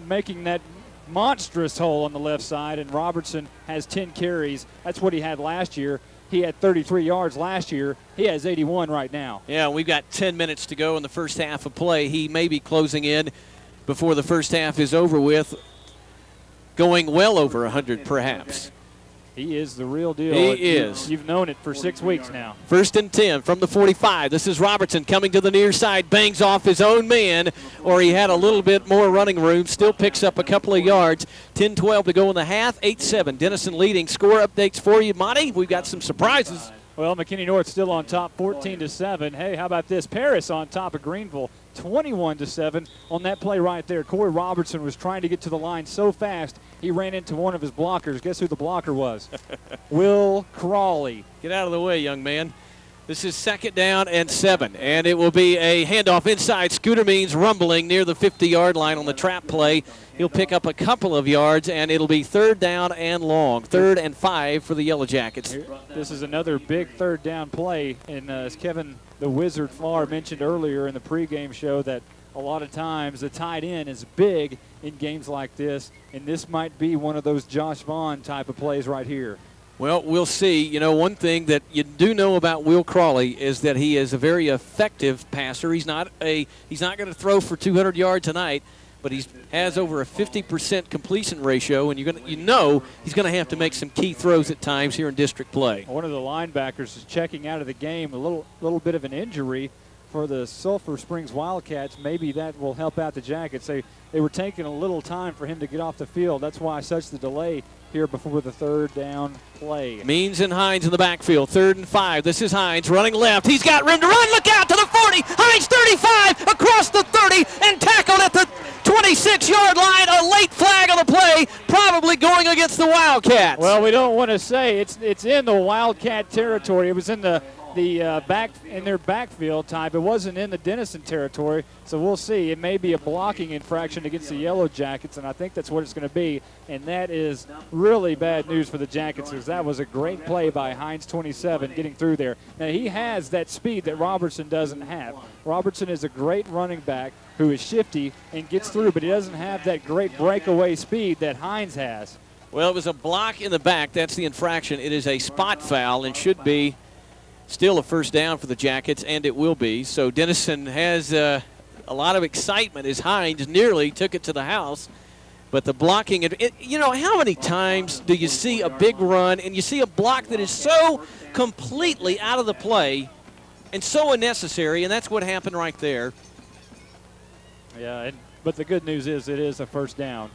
making that monstrous hole on the left side, and Robertson has 10 carries. That's what he had last year. He had 33 yards last year. He has 81 right now. Yeah, we've got 10 minutes to go in the first half of play. He may be closing in before the first half is over with, going well over 100 perhaps. He is the real deal. He is. You've known it for 6 weeks now. 1st and 10 from the 45. This is Robertson coming to the near side, bangs off his own man, or he had a little bit more running room, still picks up a couple of yards. 10-12 to go in the half, 8-7. Denison leading. Score updates for you, Monte. We've got some surprises. Well, McKinney North still on top, 14-7. Hey, how about this? Paris on top of Greenville, 21-7 on that play right there. Corey Robertson was trying to get to the line so fast, he ran into one of his blockers. Guess who the blocker was? Will Crawley. Get out of the way, young man. This is 2nd down and 7, and it will be a handoff inside. Scooter Means rumbling near the 50-yard line on the trap play. He'll pick up a couple of yards, and it'll be 3rd down and long. 3rd and 5 for the Yellow Jackets. This is another big 3rd down play, and as Kevin the Wizard Farr mentioned earlier in the pregame show, that a lot of times the tight end is big in games like this, and this might be one of those Josh Vaughn type of plays right here. Well, we'll see. You know, one thing that you do know about Will Crawley is that he is a very effective passer. He's not going to throw for 200 yards tonight, but he has over a 50% completion ratio, and you know he's going to have to make some key throws at times here in district play. One of the linebackers is checking out of the game, a little bit of an injury for the Sulphur Springs Wildcats. Maybe that will help out the Jackets. They were taking a little time for him to get off the field. That's why such the delay here before the third down play. Means and Hines in the backfield, 3rd and 5. This is Hines running left. He's got room to run. Look out to the 40. Hines 35 across the 30 and tackled at the 26-yard line. A late flag on the play, probably going against the Wildcats. Well, we don't want to say it's in the Wildcat territory. It was in their backfield type. It wasn't in the Denison territory, so we'll see. It may be a blocking infraction against the Yellow Jackets, and I think that's what it's going to be, and that is really bad news for the Jackets because that was a great play by Hines 27 getting through there. Now, he has that speed that Robertson doesn't have. Robertson is a great running back who is shifty and gets through, but he doesn't have that great breakaway speed that Hines has. Well, it was a block in the back. That's the infraction. It is a spot foul and should be still a first down for the Jackets, and it will be. So Denison has a lot of excitement as Hines nearly took it to the house. But the blocking, you know, how many times do you see a big run and you see a block that is so completely out of the play and so unnecessary, and that's what happened right there. Yeah, but the good news is it is a first down.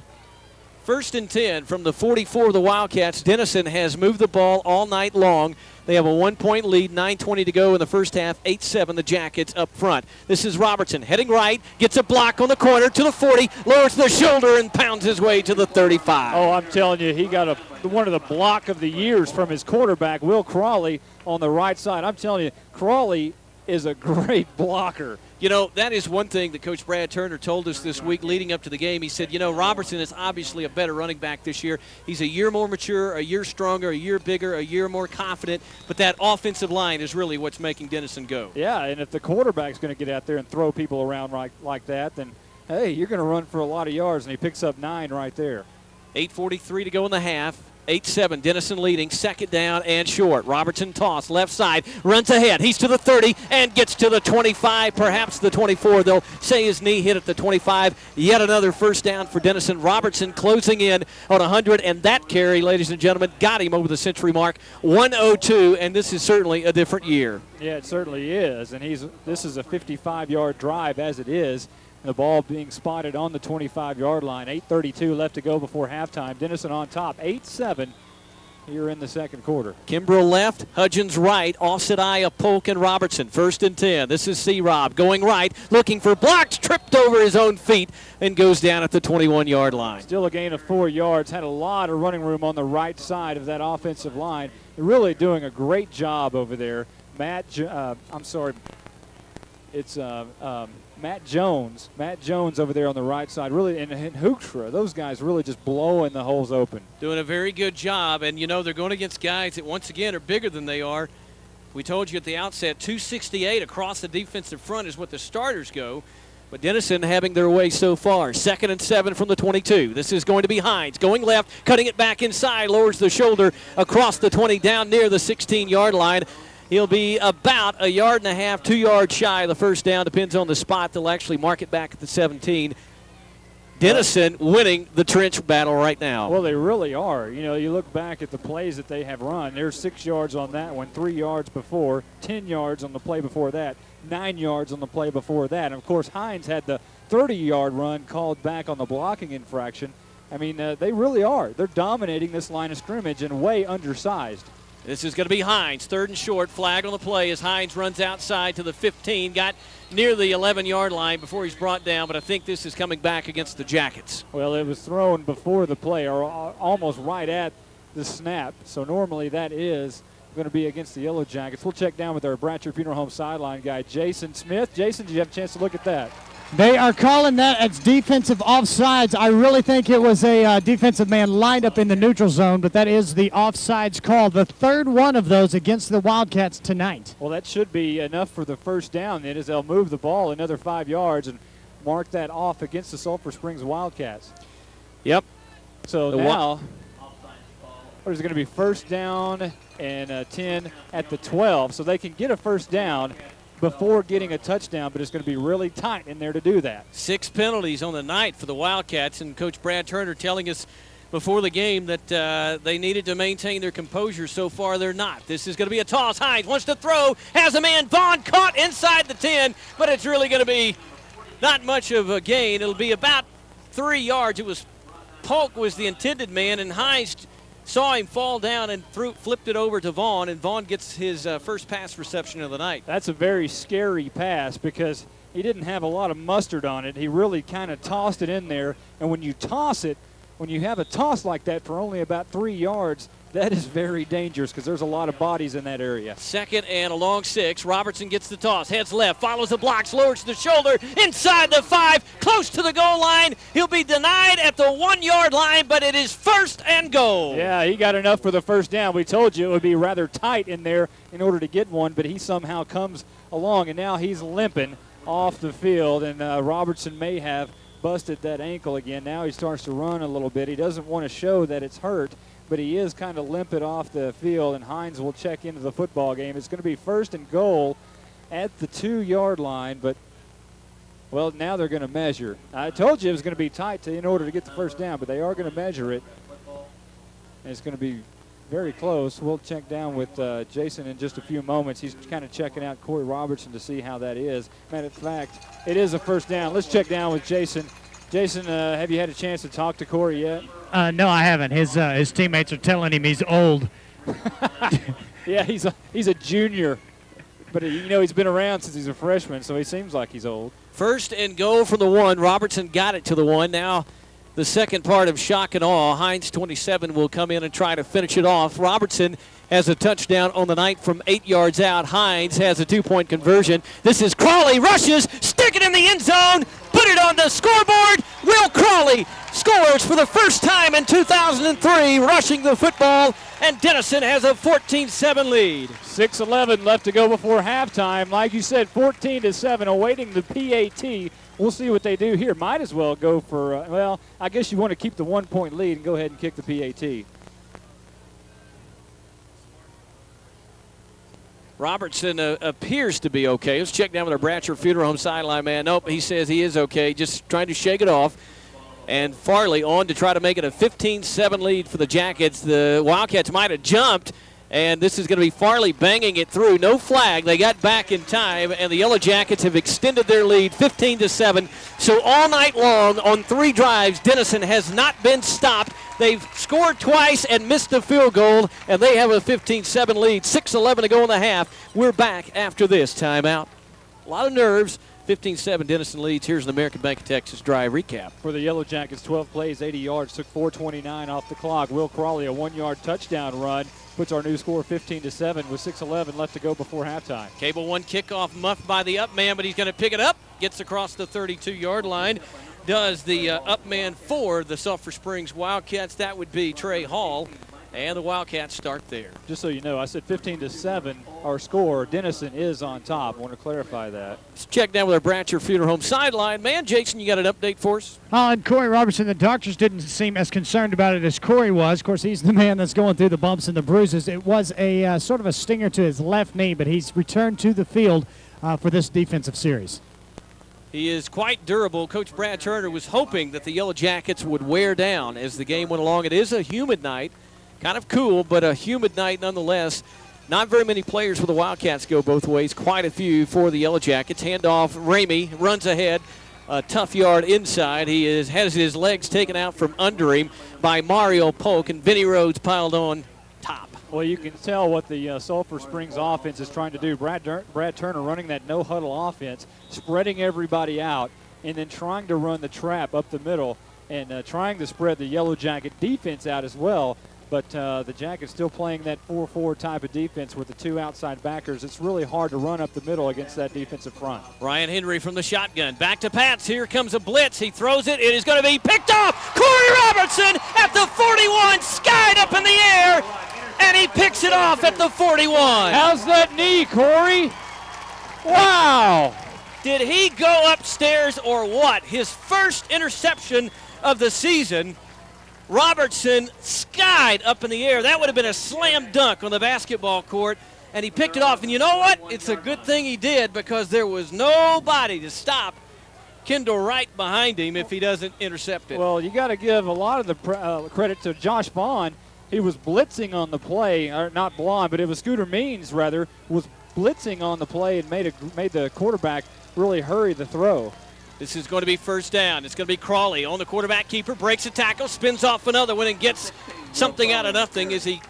1st and 10 from the 44 of the Wildcats. Denison has moved the ball all night long. They have a 1-point lead, 9:20 to go in the first half, 8-7 the Jackets up front. This is Robertson heading right, gets a block on the corner to the 40, lowers the shoulder and pounds his way to the 35. Oh, I'm telling you, he got one of the block of the years from his quarterback, Will Crawley, on the right side. I'm telling you, Crawley is a great blocker. You know, that is one thing that Coach Brad Turner told us this week leading up to the game. He said, you know, Robertson is obviously a better running back this year. He's a year more mature, a year stronger, a year bigger, a year more confident. But that offensive line is really what's making Denison go. Yeah, and if the quarterback's going to get out there and throw people around like that, then, hey, you're going to run for a lot of yards, and he picks up 9 right there. 8:43 to go in the half. 8-7, Denison leading, 2nd down and short. Robertson toss, left side, runs ahead. He's to the 30 and gets to the 25, perhaps the 24. They'll say his knee hit at the 25. Yet another first down for Denison. Robertson closing in on 100, and that carry, ladies and gentlemen, got him over the century mark. 102, and this is certainly a different year. Yeah, it certainly is, and this is a 55-yard drive as it is. The ball being spotted on the 25-yard line. 8:32 left to go before halftime. Denison on top, 8-7 here in the second quarter. Kimbrough left, Hudgens right, Offset Polk and Robertson. 1st and 10. This is C-Rob going right, looking for blocks, tripped over his own feet, and goes down at the 21-yard line. Still a gain of 4 yards. Had a lot of running room on the right side of that offensive line. They're really doing a great job over there. Matt Jones. Matt Jones over there on the right side, really, and Hoekstra. Those guys really just blowing the holes open. Doing a very good job, and, you know, they're going against guys that, once again, are bigger than they are. We told you at the outset, 268 across the defensive front is what the starters go. But Denison having their way so far. 2nd and 7 from the 22. This is going to be Hines going left, cutting it back inside, lowers the shoulder across the 20 down near the 16-yard line. He'll be about 1.5 yards, 2 yards shy of the first down. Depends on the spot. They'll actually mark it back at the 17. Denison winning the trench battle right now. Well, they really are. You know, you look back at the plays that they have run. There's 6 yards on that one, 3 yards before, 10 yards on the play before that, 9 yards on the play before that. And, of course, Hines had the 30-yard run called back on the blocking infraction. I mean, they really are. They're dominating this line of scrimmage and way undersized. This is going to be Hines, 3rd and short. Flag on the play as Hines runs outside to the 15. Got near the 11-yard line before he's brought down, but I think this is coming back against the Jackets. Well, it was thrown before the play, or almost right at the snap. So normally that is going to be against the Yellow Jackets. We'll check down with our Bratcher Funeral Home sideline guy, Jason Smith. Jason, did you have a chance to look at that? They are calling that as defensive offsides. I really think it was a defensive man lined up in the neutral zone, but that is the offsides call. The 3rd one of those against the Wildcats tonight. Well, that should be enough for the first down then, as they'll move the ball another 5 yards and mark that off against the Sulphur Springs Wildcats. Yep. So now, what is it going to be, 1st down and 10 at the 12. So they can get a first down before getting a touchdown, but it's going to be really tight in there to do that. 6 penalties on the night for the Wildcats, and Coach Brad Turner telling us before the game that they needed to maintain their composure. So far, they're not. This is going to be a toss. Hines wants to throw, has a man. Vaughn caught inside the 10, but it's really going to be not much of a gain. It'll be about 3 yards. It was Polk was the intended man, and Hines saw him fall down and flipped it over to Vaughn, and Vaughn gets his first pass reception of the night. That's a very scary pass because he didn't have a lot of mustard on it. He really kind of tossed it in there, and when you toss it, when you have a toss like that for only about 3 yards, that is very dangerous because there's a lot of bodies in that area. 2nd and a long 6. Robertson gets the toss, heads left, follows the blocks, lowers the shoulder, inside the 5, close to the goal line. He'll be denied at the 1 yard line, but it is 1st and goal. Yeah, he got enough for the first down. We told you it would be rather tight in there in order to get one, but he somehow comes along, and now he's limping off the field, and Robertson may have busted that ankle again. Now he starts to run a little bit. He doesn't want to show that it's hurt, but he is kind of limping off the field, and Hines will check into the football game. It's going to be 1st and goal at the 2 yard line, but, well, now they're going to measure. I told you it was going to be tight in order to get the first down, but they are going to measure it, and it's going to be very close. We'll check down with Jason in just a few moments. He's kind of checking out Corey Robertson to see how that is. Matter of fact, it is a first down. Let's check down with Jason. Jason, have you had a chance to talk to Corey yet? No, I haven't. His teammates are telling him he's old. Yeah, he's a junior, but he's been around since he's a freshman, so he seems like he's old. 1st and goal from the 1. Robertson got it to the 1. Now the second part of shock and awe. Hines, 27, will come in and try to finish it off. Robertson has a touchdown on the night from 8 yards out. Hines has a 2-point conversion. This is Crawley, rushes, stick it in the end zone, put it on the scoreboard. Will Crawley scores for the first time in 2003, rushing the football, and Denison has a 14-7 lead. 6:11 left to go before halftime. Like you said, 14-7, awaiting the PAT. We'll see what they do here. Might as well go for, well, I guess you want to keep the 1-point lead and go ahead and kick the PAT. Robertson appears to be okay. Let's check down with our Bratcher Funeral Home sideline man. Nope, he says he is okay, just trying to shake it off. And Farley on to try to make it a 15-7 lead for the Jackets. The Wildcats might have jumped, and this is going to be Farley banging it through. No flag. They got back in time, and the Yellow Jackets have extended their lead 15-7. So all night long on 3 drives, Denison has not been stopped. They've scored twice and missed a field goal, and they have a 15-7 lead. 6:11 to go in the half. We're back after this timeout. A lot of nerves. 15-7 Denison leads. Here's an American Bank of Texas drive recap. For the Yellow Jackets, 12 plays, 80 yards, took 4:29 off the clock. Will Crawley, a 1-yard touchdown run, puts our new score 15-7 with 6:11 left to go before halftime. Cable 1 kickoff muffed by the up man, but he's going to pick it up. Gets across the 32-yard line. Does the up man for the Sulphur Springs Wildcats. That would be Trey Hall. And the Wildcats start there. Just so you know, I said 15-7, our score. Denison is on top. I want to clarify that. Let's check down with our Bratcher Funeral Home sideline man. Jason, you got an update for us? And Corey Robertson, the doctors didn't seem as concerned about it as Corey was. Of course, he's the man that's going through the bumps and the bruises. It was a sort of a stinger to his left knee, but he's returned to the field for this defensive series. He is quite durable. Coach Brad Turner was hoping that the Yellow Jackets would wear down as the game went along. It is a humid night. Kind of cool, but a humid night nonetheless. Not very many players for the Wildcats go both ways. Quite a few for the Yellow Jackets. Handoff, Ramey runs ahead. A tough yard inside. He has his legs taken out from under him by Mario Polk, and Vinny Rhodes piled on top. Well, you can tell what the Sulphur Springs offense is trying to do. Brad Turner running that no-huddle offense, spreading everybody out, and then trying to run the trap up the middle and trying to spread the Yellow Jacket defense out as well. But the Jackets still playing that 4-4 type of defense with the 2 outside backers. It's really hard to run up the middle against that defensive front. Ryan Henry from the shotgun. Back to Pats. Here comes a blitz. He throws it. It is going to be picked off. Corey Robertson at the 41, skied up in the air, and he picks it off at the 41. How's that knee, Corey? Wow. Did he go upstairs or what? His first interception of the season. Robertson skied up in the air. That would have been a slam dunk on the basketball court. and he picked it off. And you know what? It's a good thing he did, because there was nobody to stop Kendall Wright behind him if he doesn't intercept it. Well, you got to give a lot of the credit to Josh Bond. He was blitzing on the play, or not Blonde, but it was Scooter Means, rather, was blitzing on the play and made the quarterback really hurry the throw. This is going to be first down. It's going to be Crawley on the quarterback keeper, breaks a tackle, spins off another one, and gets something out of nothing as he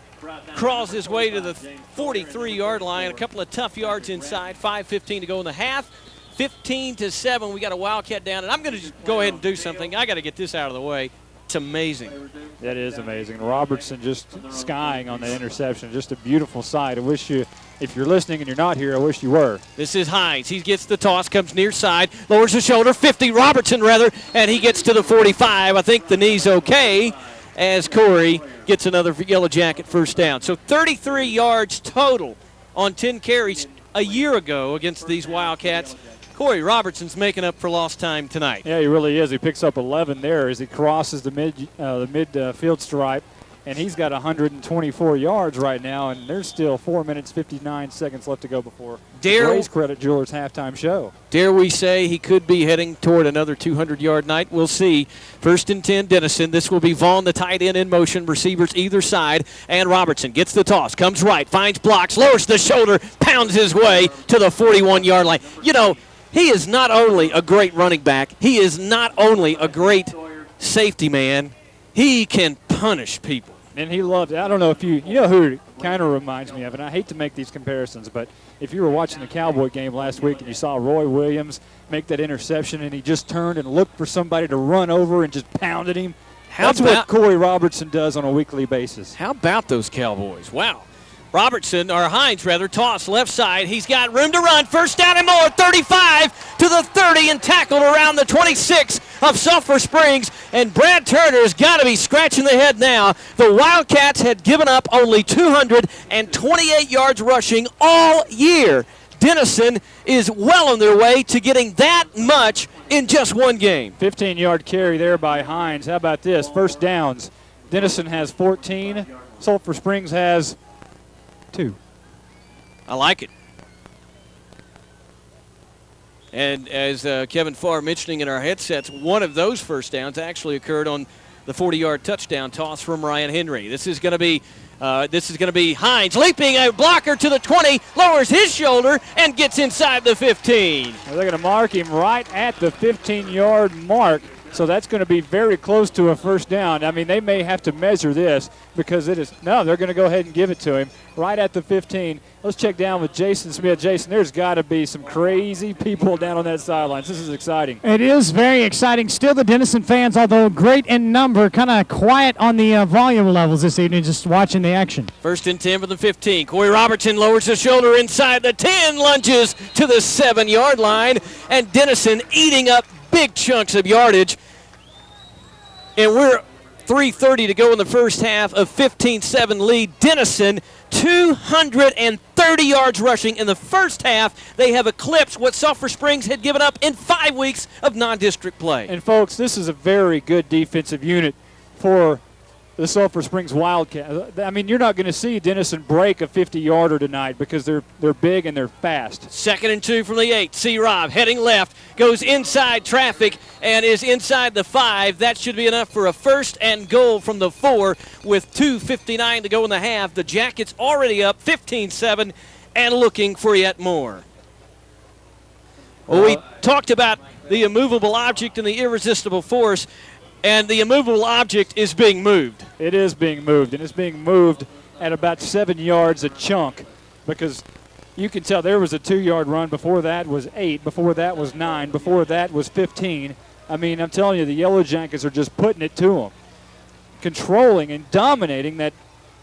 crawls his way to the 43-yard line. A couple of tough yards inside. 5:15 to go in the half. 15-7. We got a Wildcat down, and I'm going to just go ahead and do something. I got to get this out of the way. It's amazing. That is amazing. Robertson just skying on that interception. Just a beautiful sight. I wish you, if you're listening and you're not here, I wish you were. This is Hines. He gets the toss, comes near side, lowers the shoulder, 50, Robertson rather, and he gets to the 45. I think the knee's okay as Corey gets another Yellow Jacket first down. So 33 yards total on 10 carries a year ago against these Wildcats. Corey Robertson's making up for lost time tonight. Yeah, he really is. He picks up 11 there as he crosses the midfield stripe, and he's got 124 yards right now, and there's still 4 minutes, 59 seconds left to go before Blaze Credit Jewelers halftime show. Dare we say he could be heading toward another 200-yard night? We'll see. First and 10, Denison. This will be Vaughn, the tight end, in motion. Receivers either side. And Robertson gets the toss, comes right, finds blocks, lowers the shoulder, pounds his way to the 41-yard line. You know, he is not only a great running back, he is not only a great safety man, he can punish people. And he loved it. I don't know if you know who it kind of reminds me of, and I hate to make these comparisons, but if you were watching the Cowboy game last week and you saw Roy Williams make that interception and he just turned and looked for somebody to run over and just pounded him, that's what Corey Robertson does on a weekly basis. How about those Cowboys? Wow. Robertson, or Hines rather, toss left side. He's got room to run. First down and more. 35 to the 30 and tackled around the 26 of Sulphur Springs. And Brad Turner's got to be scratching the head now. The Wildcats had given up only 228 yards rushing all year. Denison is well on their way to getting that much in just one game. 15-yard carry there by Hines. How about this? First downs. Denison has 14. Sulphur Springs has 2. I like it. And as Kevin Farr mentioning in our headsets, one of those first downs actually occurred on the 40-yard touchdown toss from Ryan Henry. This is going to be Hines leaping a blocker to the 20, lowers his shoulder and gets inside the 15. Well, they're going to mark him right at the 15-yard mark. So that's going to be very close to a first down. I mean, they may have to measure this because it is – no, they're going to go ahead and give it to him right at the 15. Let's check down with Jason Smith. Jason, there's got to be some crazy people down on that sideline. This is exciting. It is very exciting. Still the Denison fans, although great in number, kind of quiet on the volume levels this evening, just watching the action. First and 10 for the 15. Corey Robertson lowers the shoulder inside the 10, lunges to the 7-yard line, and Denison eating up big chunks of yardage. And we're 3:30 to go in the first half, of 15-7 lead. Denison 230 yards rushing in the first half. They have eclipsed what Sulphur Springs had given up in 5 weeks of non-district play. And folks, this is a very good defensive unit for the Sulphur Springs Wildcats. I mean, you're not going to see Denison break a 50-yarder tonight because they're big and they're fast. Second and 2 from the 8. C-Rob heading left, goes inside traffic and is inside the 5. That should be enough for a first and goal from the 4 with 2:59 to go in the half. The Jackets already up 15-7 and looking for yet more. Well, we talked about the immovable object and the irresistible force. And the immovable object is being moved. It is being moved, and it's being moved at about 7 yards a chunk because you can tell there was a 2-yard run. Before that was 8. Before that was 9. Before that was 15. I mean, I'm telling you, the Yellow Jackets are just putting it to them, controlling and dominating that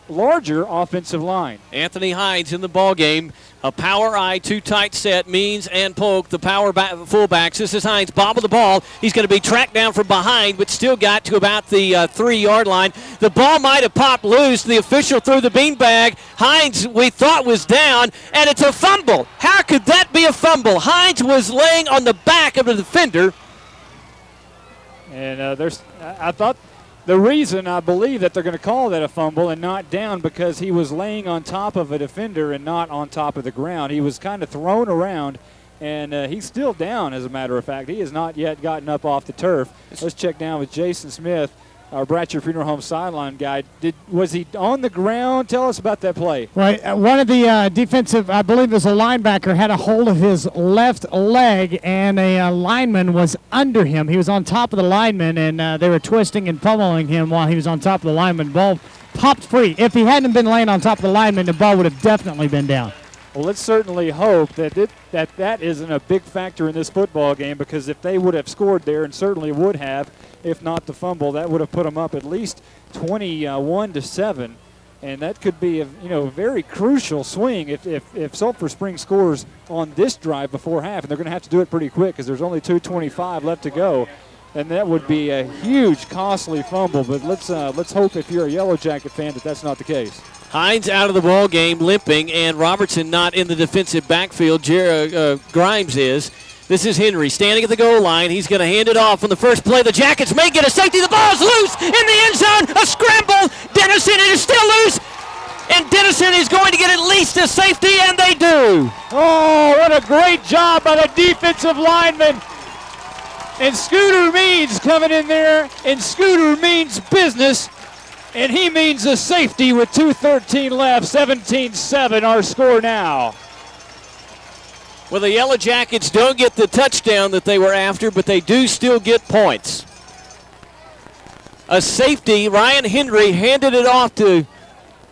larger offensive line. Anthony Hines in the ball game. A power eye, 2 tight set. Means and Polk, the power fullbacks. This is Hines, bobble the ball. He's going to be tracked down from behind, but still got to about the 3-yard line. The ball might have popped loose. The official threw the beanbag. Hines, we thought, was down, and it's a fumble. How could that be a fumble? Hines was laying on the back of the defender. And I thought The reason I believe that they're going to call that a fumble and not down because he was laying on top of a defender and not on top of the ground. He was kind of thrown around, and he's still down, as a matter of fact. He has not yet gotten up off the turf. Let's check down with Jason Smith, our Bratcher Funeral Home sideline guy. Was he on the ground? Tell us about that play. Right. One of the defensive, I believe it was a linebacker, had a hold of his left leg, and a lineman was under him. He was on top of the lineman, and they were twisting and pummeling him while he was on top of the lineman. Ball popped free. If he hadn't been laying on top of the lineman, the ball would have definitely been down. Well, let's certainly hope that that isn't a big factor in this football game, because if they would have scored there, and certainly would have, if not the fumble, that would have put them up at least 21-7, and that could be a very crucial swing if Sulphur Springs scores on this drive before half, and they're going to have to do it pretty quick because there's only 2:25 left to go, and that would be a huge, costly fumble. But let's hope, if you're a Yellow Jacket fan, that that's not the case. Hines out of the ball game, limping, and Robertson not in the defensive backfield. Grimes is. This is Henry standing at the goal line. He's going to hand it off on the first play. The Jackets may get a safety. The ball's loose in the end zone. A scramble. Denison, it is still loose. And Denison is going to get at least a safety, and they do. Oh, what a great job by the defensive lineman. And Scooter Means coming in there, and Scooter means business. And he means a safety with 2:13 left, 17-7 our score now. Well, the Yellow Jackets don't get the touchdown that they were after, but they do still get points. A safety, Ryan Henry handed it off to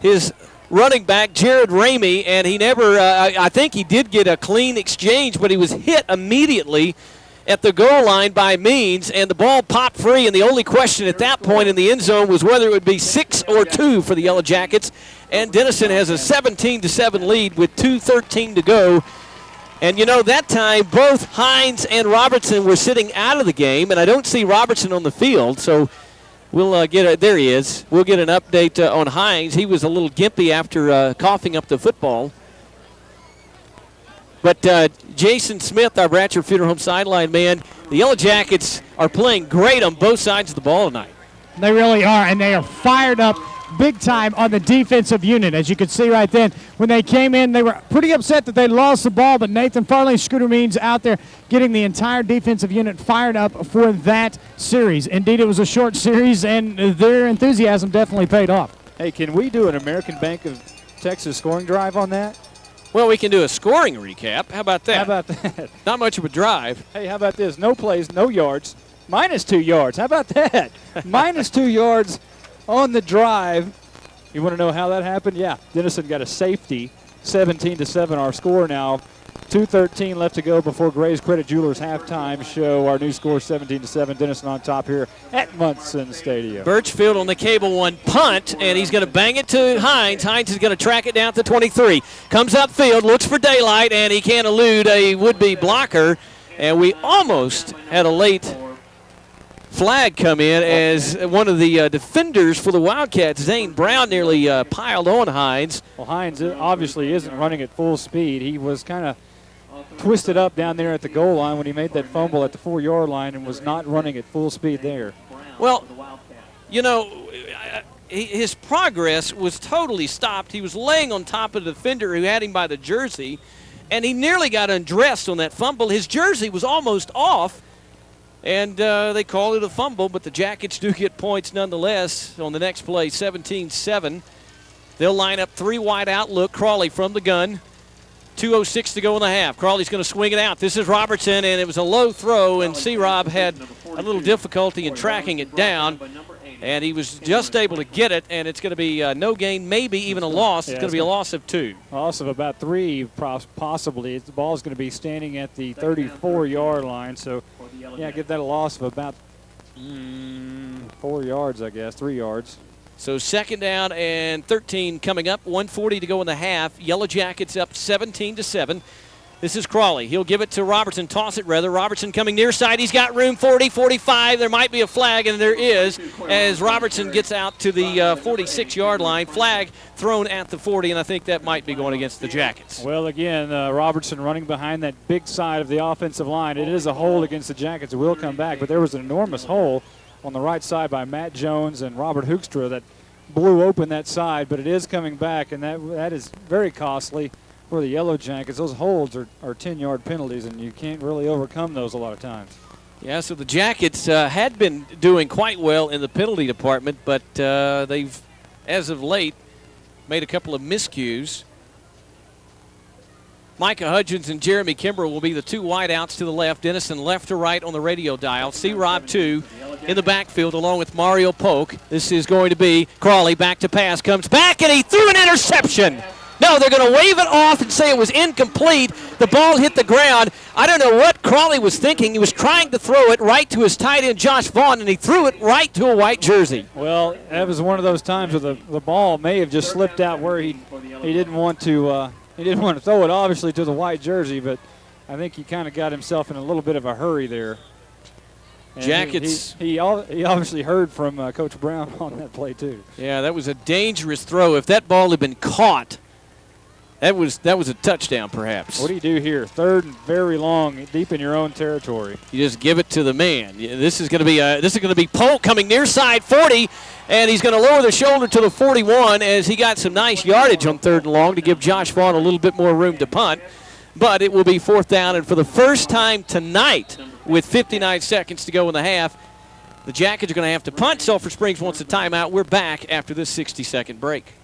his running back, Jared Ramey, and he never, I think he did get a clean exchange, but he was hit immediately at the goal line by Means, and the ball popped free, and the only question at that point in the end zone was whether it would be 6 or 2 for the Yellow Jackets, and Denison has a 17-7 lead with 2:13 to go. And that time both Hines and Robertson were sitting out of the game, and I don't see Robertson on the field, so we'll there he is. We'll get an update on Hines. He was a little gimpy after coughing up the football. But Jason Smith, our Bratcher Funeral Home sideline man, the Yellow Jackets are playing great on both sides of the ball tonight. They really are, and they are fired up big time on the defensive unit. As you can see right then, when they came in, they were pretty upset that they lost the ball, but Nathan Farley and Scooter Means out there getting the entire defensive unit fired up for that series. Indeed, it was a short series, and their enthusiasm definitely paid off. Hey, can we do an American Bank of Texas scoring drive on that? Well, we can do a scoring recap. How about that? How about that? Not much of a drive. Hey, how about this? No plays, no yards. -2 yards. How about that? -2 yards on the drive. You want to know how that happened? Yeah, Denison got a safety. 17-7 our score now. 2:13 left to go before Gray's Credit Jewelers halftime show. Our new score 17-7. Denison on top here at Munson Stadium. Birchfield on the cable one punt, and he's going to bang it to Hines. Hines is going to track it down to 23. Comes upfield, looks for daylight, and he can't elude a would-be blocker. And we almost had a late flag come in as one of the defenders for the Wildcats, Zane Brown, nearly piled on Hines. Well, Hines obviously isn't running at full speed. He was kind of twisted up down there at the goal line when he made that fumble at the 4-yard line and was not running at full speed there. Well, his progress was totally stopped. He was laying on top of the defender who had him by the jersey, and he nearly got undressed on that fumble. His jersey was almost off, and they called it a fumble, but the Jackets do get points nonetheless on the next play, 17-7. They'll line up 3 wide out look. Crawley from the gun. 2:06 to go in the half. Crawley's going to swing it out. This is Robertson, and it was a low throw, and C-Rob had a little difficulty in tracking it down, and he was just able to get it, and it's going to be no gain, maybe even a loss. It's going to be a loss of 2. Loss of about 3, possibly. The ball's going to be standing at the 34-yard line, so, yeah, give that a loss of about 4 yards, I guess, 3 yards. So 2nd down and 13 coming up. 1:40 to go in the half. Yellow Jackets up 17-7. This is Crawley. He'll give it to Robertson. Toss it, rather. Robertson coming near side. He's got room. 40, 45. There might be a flag, and there is, as Robertson gets out to the 46-yard line. Flag thrown at the 40, and I think that might be going against the Jackets. Well, again, Robertson running behind that big side of the offensive line. It is a hold against the Jackets. It will come back, but there was an enormous hole on the right side by Matt Jones and Robert Hoekstra that blew open that side, but it is coming back, and that is very costly for the Yellow Jackets. Those holds are 10-yard penalties, and you can't really overcome those a lot of times. Yeah, so the Jackets had been doing quite well in the penalty department, but they've, as of late, made a couple of miscues. Micah Hudgens and Jeremy Kimber will be the two wideouts to the left. Denison left to right on the radio dial. C-Rob 2 in the backfield along with Mario Polk. This is going to be Crawley back to pass. Comes back and he threw an interception. No, they're going to wave it off and say it was incomplete. The ball hit the ground. I don't know what Crawley was thinking. He was trying to throw it right to his tight end, Josh Vaughn, and he threw it right to a white jersey. Well, that was one of those times where the ball may have just slipped out where he didn't want to throw it, obviously, to the white jersey, but I think he kind of got himself in a little bit of a hurry there. And Jackets. He obviously heard from Coach Brown on that play, too. Yeah, that was a dangerous throw. If that ball had been caught, that was a touchdown, perhaps. What do you do here? Third and very long, deep in your own territory. You just give it to the man. This is going to be Polk coming near side 40, and he's going to lower the shoulder to the 41 as he got some nice yardage on third and long to give Josh Vaughn a little bit more room to punt. But it will be fourth down, and for the first time tonight, with 59 seconds to go in the half, the Jackets are going to have to punt. Sulphur Springs wants a timeout. We're back after this 60-second break.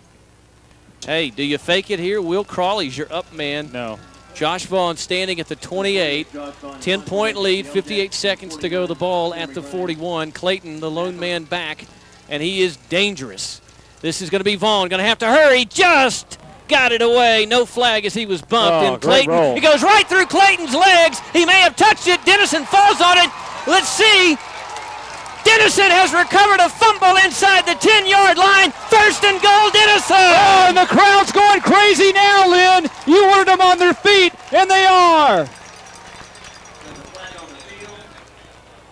Hey, do you fake it here? Will Crawley's your up man. No. Josh Vaughn standing at the 28. 10-point lead, 58 seconds to go the ball at the 41. Clayton, the lone man back, and he is dangerous. This is going to be Vaughn. Going to have to hurry. Just got it away. No flag as he was bumped. And Clayton, he goes right through Clayton's legs. He may have touched it. Denison falls on it. Let's see. Denison has recovered a fumble inside the 10-yard line. First and goal, Denison. Oh, and the crowd's going crazy now, Lynn. You wanted them on their feet, and they are.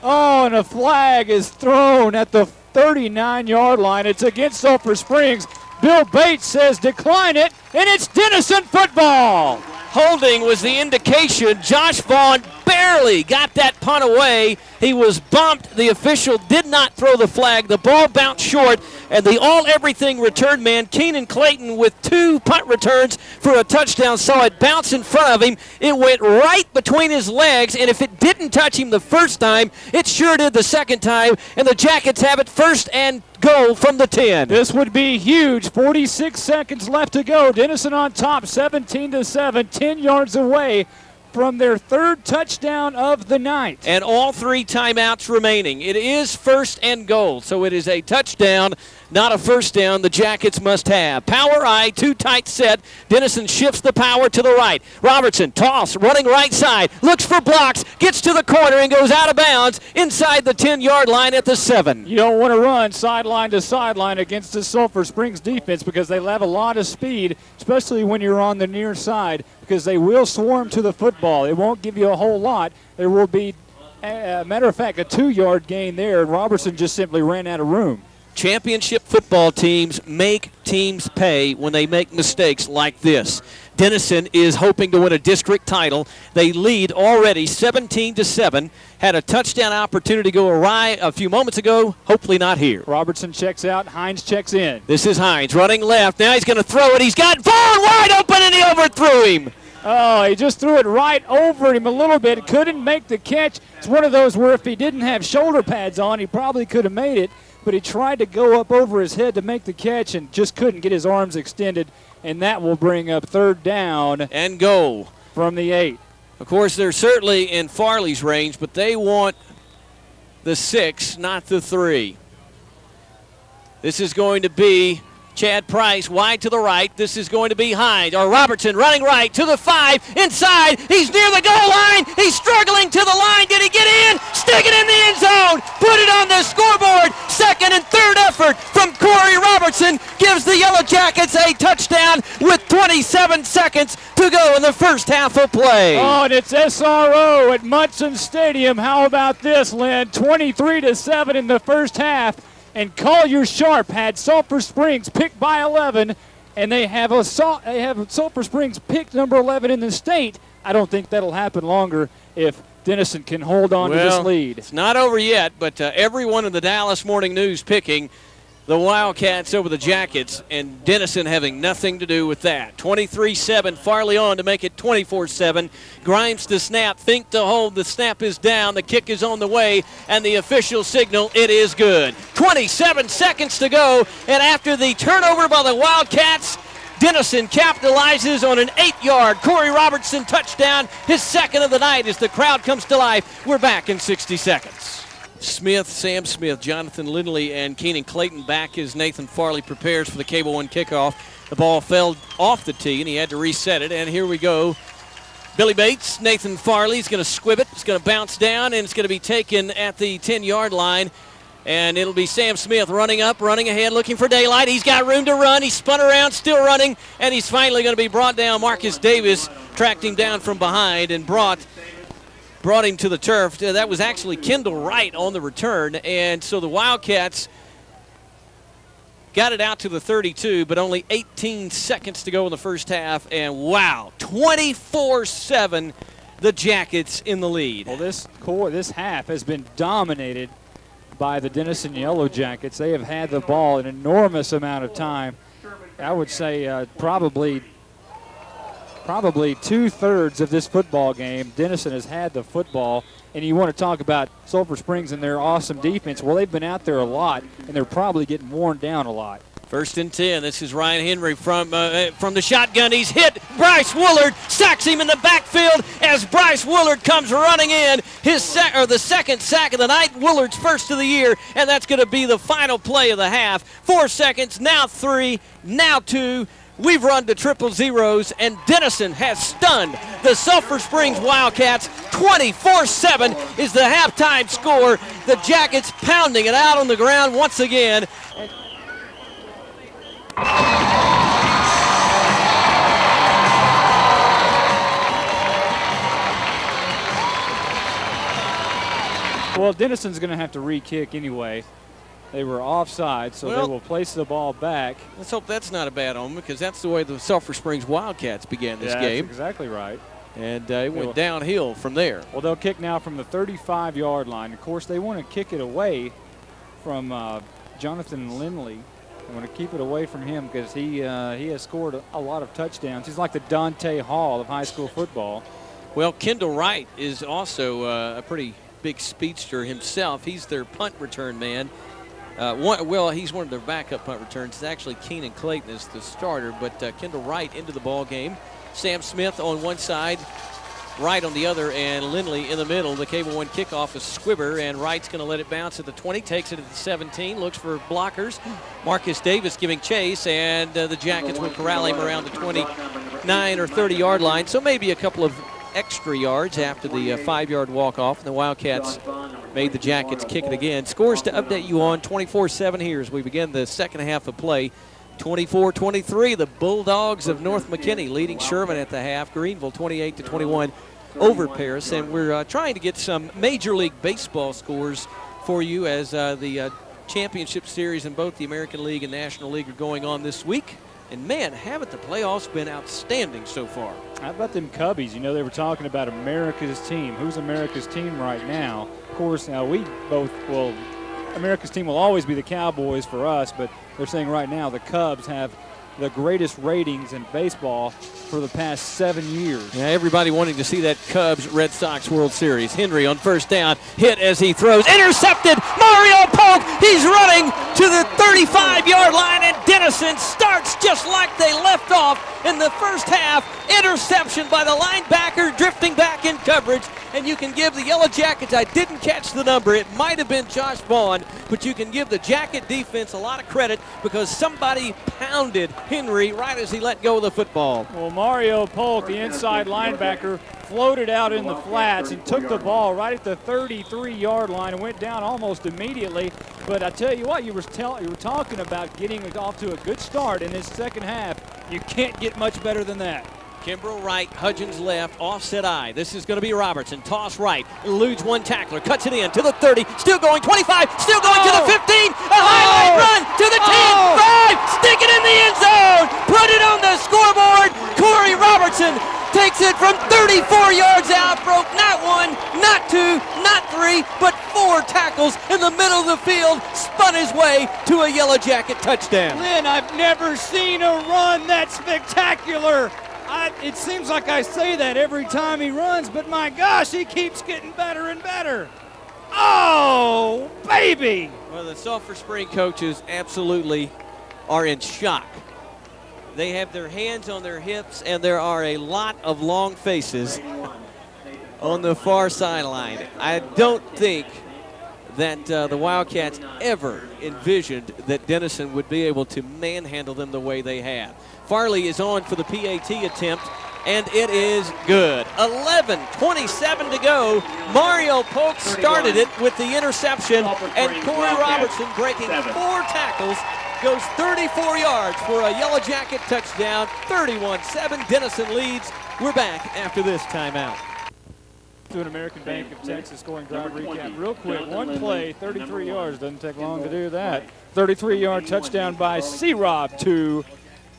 Oh, and a flag is thrown at the 39-yard line. It's against Sulphur Springs. Bill Bates says decline it, and it's Denison football. Holding was the indication. Josh Vaughn barely got that punt away. He was bumped. The official did not throw the flag. The ball bounced short, and the all-everything return man, Keenan Clayton, with 2 punt returns for a touchdown, saw it bounce in front of him. It went right between his legs, and if it didn't touch him the first time, it sure did the second time, and the Jackets have it first and goal from the 10. This would be huge. 46 seconds left to go. Denison on top, 17-7, 10 yards away from their third touchdown of the night. And all 3 timeouts remaining. It is first and goal, so it is a touchdown, not a first down. The Jackets must have. Power I, 2 tight set. Denison shifts the power to the right. Robertson, toss, running right side, looks for blocks, gets to the corner and goes out of bounds inside the 10-yard line at the 7. You don't want to run sideline to sideline against the Sulphur Springs defense because they have a lot of speed, especially when you're on the near side, because they will swarm to the football. It won't give you a whole lot. There will be, matter of fact, a 2-yard gain there, and Robertson just simply ran out of room. Championship football teams make teams pay when they make mistakes like this. Denison is hoping to win a district title. They lead already 17-7. Had a touchdown opportunity go awry a few moments ago. Hopefully not here. Robertson checks out. Hines checks in. This is Hines running left. Now he's going to throw it. He's got Vaughn wide open, and he overthrew him. Oh, he just threw it right over him a little bit. Couldn't make the catch. It's one of those where if he didn't have shoulder pads on, he probably could have made it. But he tried to go up over his head to make the catch and just couldn't get his arms extended. And that will bring up third down. And goal. From the 8. Of course, they're certainly in Farley's range, but they want the 6, not the 3. This is going to be Chad Price wide to the right. This is going to be Hines, or Robertson running right to the 5, inside. He's near the goal line. He's struggling to the line. Did he get in? Stick it in the end zone. Put it on the scoreboard. Second and third effort from Corey Robertson gives the Yellow Jackets a touchdown with 27 seconds to go in the first half of play. Oh, and it's SRO at Munson Stadium. How about this, Lynn? 23-7 in the first half. And Collier Sharp had Sulphur Springs picked by 11, and they have Sulphur Springs picked number 11 in the state. I don't think that'll happen longer if Denison can hold on to this lead. It's not over yet, but everyone in the Dallas Morning News picking the Wildcats over the Jackets, and Denison having nothing to do with that. 23-7, Farley on to make it 24-7. Grimes to snap, Fink to hold. The snap is down, the kick is on the way, and the official signal, it is good. 27 seconds to go, and after the turnover by the Wildcats, Denison capitalizes on an 8-yard Corey Robertson touchdown, his second of the night as the crowd comes to life. We're back in 60 seconds. Smith, Sam Smith, Jonathan Lindley, and Keenan Clayton back as Nathan Farley prepares for the Cable One kickoff. The ball fell off the tee, and he had to reset it, and here we go. Billy Bates, Nathan Farley is going to squib it. It's going to bounce down, and it's going to be taken at the 10-yard line. And it'll be Sam Smith running up, running ahead, looking for daylight. He's got room to run. He's spun around, still running, and he's finally going to be brought down. Marcus Davis tracked him down from behind and brought him to the turf. That was actually Kendall Wright on the return. And so the Wildcats got it out to the 32, but only 18 seconds to go in the first half. And wow, 24-7, the Jackets in the lead. Well, this half has been dominated by the Denison Yellow Jackets. They have had the ball an enormous amount of time. I would say probably 2/3 of this football game, Denison has had the football. And you want to talk about Sulphur Springs and their awesome defense. Well, they've been out there a lot, and they're probably getting worn down a lot. 1st and 10. This is Ryan Henry from the shotgun. He's hit. Bryce Woolard sacks him in the backfield as Bryce Woolard comes running in. The second sack of the night. Woolard's first of the year, and that's going to be the final play of the half. 4 seconds, now 3, now 2. We've run to triple zeros, and Denison has stunned the Sulphur Springs Wildcats. 24-7 is the halftime score. The Jackets pounding it out on the ground once again. Well, Denison's going to have to re-kick anyway. They were offside, so they will place the ball back. Let's hope that's not a bad omen, because that's the way the Sulphur Springs Wildcats began this game. That's exactly right. And it went downhill from there. Well, they'll kick now from the 35-yard line. Of course, they want to kick it away from Jonathan Lindley. They want to keep it away from him because he has scored a lot of touchdowns. He's like the Dante Hall of high school football. Well, Kendall Wright is also a pretty big speedster himself. He's their punt return man. He's one of their backup punt returns. It's actually Keenan Clayton is the starter, but Kendall Wright into the ball game. Sam Smith on one side, Wright on the other, and Lindley in the middle. The Cable One kickoff is Squibber, and Wright's going to let it bounce at the 20, takes it at the 17, looks for blockers. Marcus Davis giving chase, and the Jackets will corral him around the 29 or 30-yard line, so maybe a couple of extra yards after the 5-yard walk-off. And the Wildcats made the Jackets kick it again. Scores to update you on 24-7 here as we begin the second half of play. 24-23, the Bulldogs of North McKinney leading Sherman at the half. Greenville 28-21 over Paris. And we're trying to get some Major League Baseball scores for you as the championship series in both the American League and National League are going on this week. And, man, haven't the playoffs been outstanding so far? How about them Cubbies? You know, they were talking about America's team. Who's America's team right now? Of course, now America's team will always be the Cowboys for us, but they're saying right now the Cubs have the greatest ratings in baseball for the past 7 years. Yeah, everybody wanting to see that Cubs-Red Sox World Series. Henry on first down, hit as he throws, intercepted, Mario Polk, he's running to the 35-yard line, and Denison starts just like they left off in the first half. Interception by the linebacker, drifting back in coverage, and you can give the Yellow Jackets, I didn't catch the number, it might have been Josh Vaughn, but you can give the Jacket defense a lot of credit because somebody pounded Henry right as he let go of the football. Well, Mario Polk, the inside linebacker, floated out in the flats and took the ball right at the 33-yard line and went down almost immediately. But I tell you what, you were talking about getting off to a good start in this second half. You can't get much better than that. Kimbrough right, Hudgens left, offset eye. This is going to be Robertson. Toss right, eludes one tackler, cuts it in to the 30, still going 25, still going to the 15. A highlight run to the 10, 5, stick it in the end zone, put it on the scoreboard. Corey Robertson takes it from 34 yards out, broke not one, not two, not three, but 4 tackles in the middle of the field, spun his way to a Yellow Jacket touchdown. Lynn, I've never seen a run that spectacular. It seems like I say that every time he runs, but my gosh, he keeps getting better and better. Oh, baby! Well, the Sulphur Spring coaches absolutely are in shock. They have their hands on their hips, and there are a lot of long faces on the far sideline. I don't think that the Wildcats ever envisioned that Denison would be able to manhandle them the way they have. Farley is on for the PAT attempt, and it is good. 11:27 to go. Mario Polk started it with the interception, and Corey Robertson, breaking 4 tackles, goes 34 yards for a Yellow Jacket touchdown. 31-7, Denison leads. We're back after this timeout. To an American Bank of Texas scoring drive recap real quick. One play, 33 yards. Doesn't take long to do that. 33-yard touchdown by C-Rob to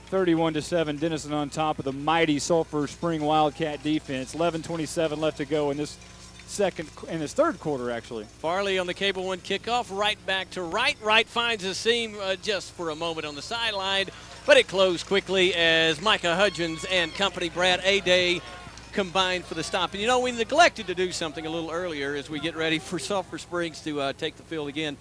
31-7. Denison on top of the mighty Sulphur Spring Wildcat defense. 11:27 left to go in this third quarter, actually. Farley on the Cable One kickoff, right back to right. Right finds a seam just for a moment on the sideline, but it closed quickly as Micah Hudgens and company, Brad Aday, combined for the stop. And you know, we neglected to do something a little earlier as we get ready for Sulphur Springs to take the field again.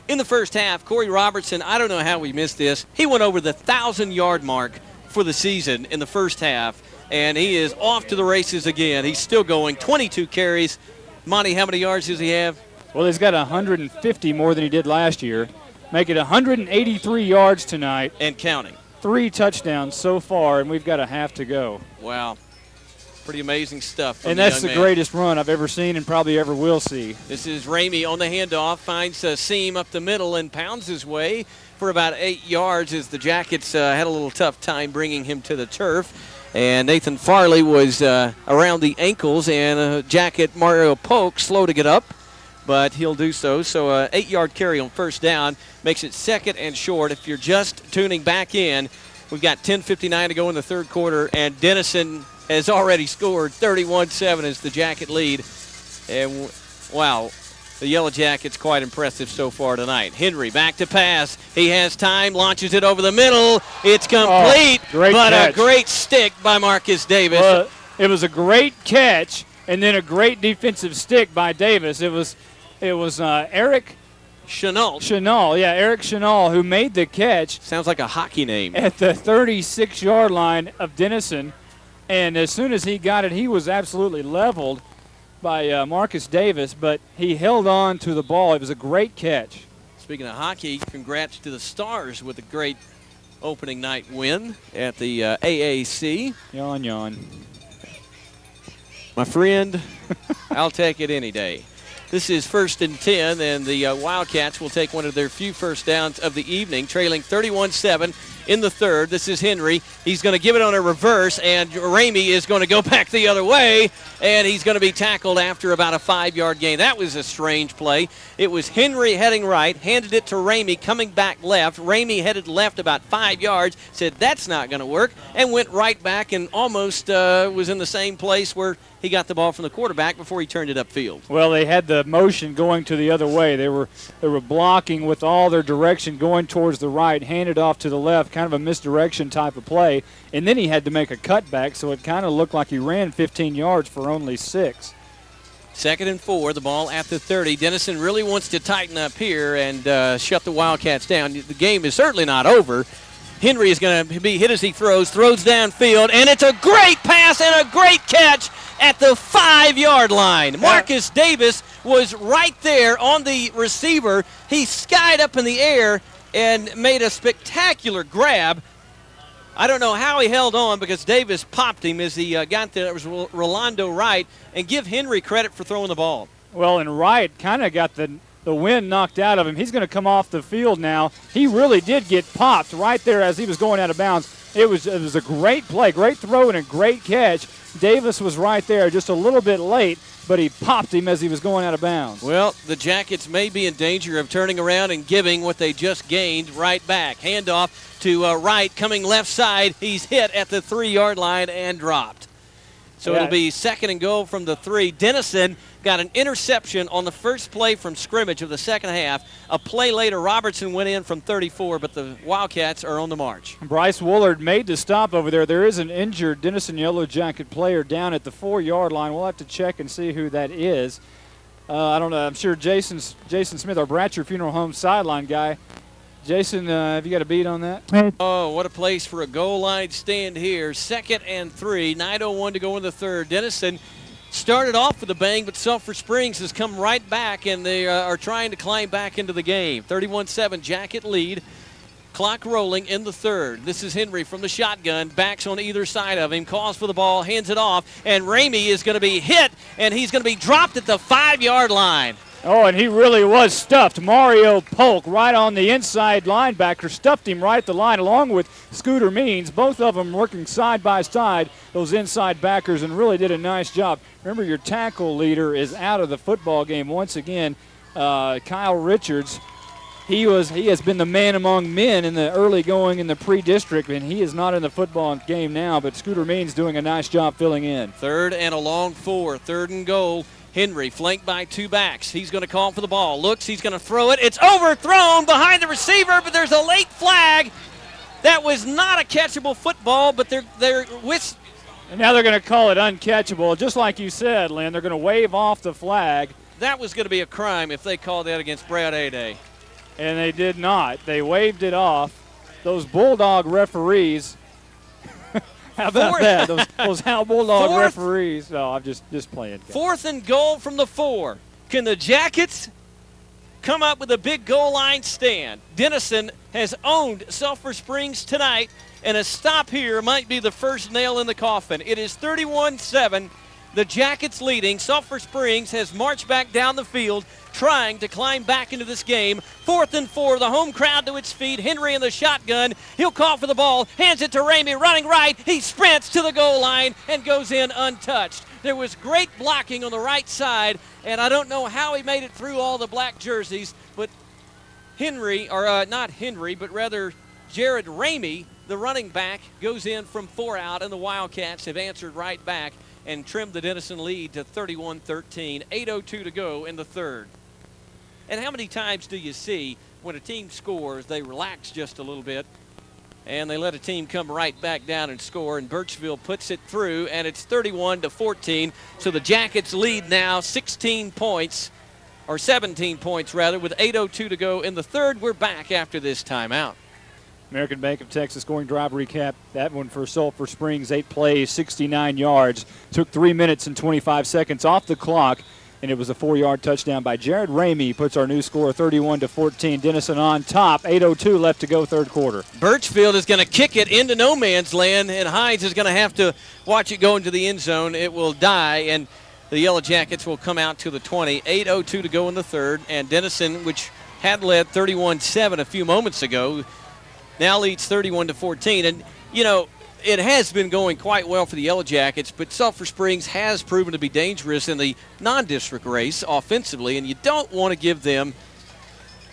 In the first half, Corey Robertson, I don't know how we missed this. He went over the 1,000-yard mark for the season in the first half, and he is off to the races again. He's still going, 22 carries. Monte, how many yards does he have? Well, he's got 150 more than he did last year. Make it 183 yards tonight. And counting. 3 touchdowns so far, and we've got a half to go. Wow. Pretty amazing stuff from and the that's young the man. Greatest run I've ever seen and probably ever will see. This is Ramey on the handoff, finds a seam up the middle and pounds his way for about 8 yards as the Jackets had a little tough time bringing him to the turf. And Nathan Farley was around the ankles, and Jacket Mario Polk slow to get up, but he'll do so. So an 8-yard carry on first down makes it second and short. If you're just tuning back in, we've got 10:59 to go in the third quarter, and Denison has already scored 31-7 as the Jacket lead. And wow, the Yellow Jackets quite impressive so far tonight. Henry back to pass. He has time, launches it over the middle. It's complete, but catch. A great stick by Marcus Davis. Well, it was a great catch and then a great defensive stick by Davis. It was Eric Chenault. Eric Chenault, who made the catch. Sounds like a hockey name. At the 36-yard line of Denison. And as soon as he got it, he was absolutely leveled by Marcus Davis, but he held on to the ball. It was a great catch. Speaking of hockey, congrats to the Stars with a great opening night win at the AAC. Yawn. My friend, I'll take it any day. This is 1st and 10, and the Wildcats will take one of their few first downs of the evening, trailing 31-7 in the third. This is Henry. He's going to give it on a reverse, and Ramey is going to go back the other way, and he's going to be tackled after about a 5-yard gain. That was a strange play. It was Henry heading right, handed it to Ramey, coming back left. Ramey headed left about 5 yards, said that's not going to work, and went right back and almost was in the same place where he got the ball from the quarterback before he turned it upfield. Well, they had the motion going to the other way. They were blocking with all their direction going towards the right, handed off to the left, kind of a misdirection type of play. And then he had to make a cutback, so it kind of looked like he ran 15 yards for only 6. 2nd and 4, the ball at the 30. Denison really wants to tighten up here and shut the Wildcats down. The game is certainly not over. Henry is going to be hit as he throws downfield, and it's a great pass and a great catch at the 5-yard line. Marcus Davis was right there on the receiver. He skied up in the air and made a spectacular grab. I don't know how he held on because Davis popped him as he got there. It was Rolando Wright, and give Henry credit for throwing the ball. Well, and Wright kind of got the wind knocked out of him. He's going to come off the field now. He really did get popped right there as he was going out of bounds. It was a great play, great throw, and a great catch. Davis was right there, just a little bit late, but he popped him as he was going out of bounds. Well, the Jackets may be in danger of turning around and giving what they just gained right back. Handoff to Wright, coming left side. He's hit at the 3-yard line and dropped. So it'll be 2nd and goal from the 3. Denison got an interception on the first play from scrimmage of the second half. A play later, Robertson went in from 34, but the Wildcats are on the march. Bryce Woolard made the stop over there. There is an injured Denison Yellow Jacket player down at the 4-yard line. We'll have to check and see who that is. I don't know. I'm sure Jason Smith, our Bratcher Funeral Home sideline guy. Jason, have you got a beat on that? Oh, what a place for a goal line stand here. 2nd and 3, 9:01 to go in the 3rd. Denison started off with a bang, but Sulphur Springs has come right back, and they are trying to climb back into the game. 31-7 Jacket lead. Clock rolling in the 3rd. This is Henry from the shotgun. Backs on either side of him. Calls for the ball. Hands it off. And Ramey is going to be hit, and he's going to be dropped at the 5-yard line. Oh, and he really was stuffed. Mario Polk right on the inside linebacker. Stuffed him right at the line along with Scooter Means. Both of them working side by side, those inside backers, and really did a nice job. Remember, your tackle leader is out of the football game once again. Kyle Richards. He has been the man among men in the early going in the pre-district, and he is not in the football game now, but Scooter Means doing a nice job filling in. 3rd and a long 4. 3rd and goal. Henry flanked by 2 backs. He's going to call for the ball. Looks, he's going to throw it. It's overthrown behind the receiver, but there's a late flag. That was not a catchable football, but they're with. And now they're going to call it uncatchable. Just like you said, Lynn, they're going to wave off the flag. That was going to be a crime if they called that against Brad Ade. And they did not. They waved it off. Those Bulldog referees. How about that? Those Hal Bulldog referees. No, I'm just playing. 4th and goal from the 4. Can the Jackets come up with a big goal line stand? Denison has owned Sulphur Springs tonight, and a stop here might be the first nail in the coffin. It is 31-7. The Jackets leading. Sulphur Springs has marched back down the field, trying to climb back into this game. 4th and 4, the home crowd to its feet. Henry in the shotgun. He'll call for the ball, hands it to Ramey, running right. He sprints to the goal line and goes in untouched. There was great blocking on the right side, and I don't know how he made it through all the black jerseys, but Henry, or not Henry, but rather Jared Ramey, the running back, goes in from 4 out, and the Wildcats have answered right back and trimmed the Denison lead to 31-13. 8:02 to go in the 3rd. And how many times do you see when a team scores, they relax just a little bit, and they let a team come right back down and score, and Birchville puts it through, and it's 31-14. So the Jackets lead now 16 points, or 17 points rather, with 8:02 to go in the 3rd. We're back after this timeout. American Bank of Texas scoring drive recap. That one for Sulphur Springs, 8 plays, 69 yards. Took 3 minutes and 25 seconds off the clock, and it was a 4-yard touchdown by Jared Ramey. Puts our new score 31-14. Denison on top. 8:02 left to go, 3rd quarter. Birchfield is going to kick it into no man's land, and Hines is going to have to watch it go into the end zone. It will die, and the Yellow Jackets will come out to the 20. 8:02 to go in the 3rd, and Denison, which had led 31-7 a few moments ago, now leads 31-14. And, you know, it has been going quite well for the Yellow Jackets, but Sulphur Springs has proven to be dangerous in the non-district race offensively, and you don't want to give them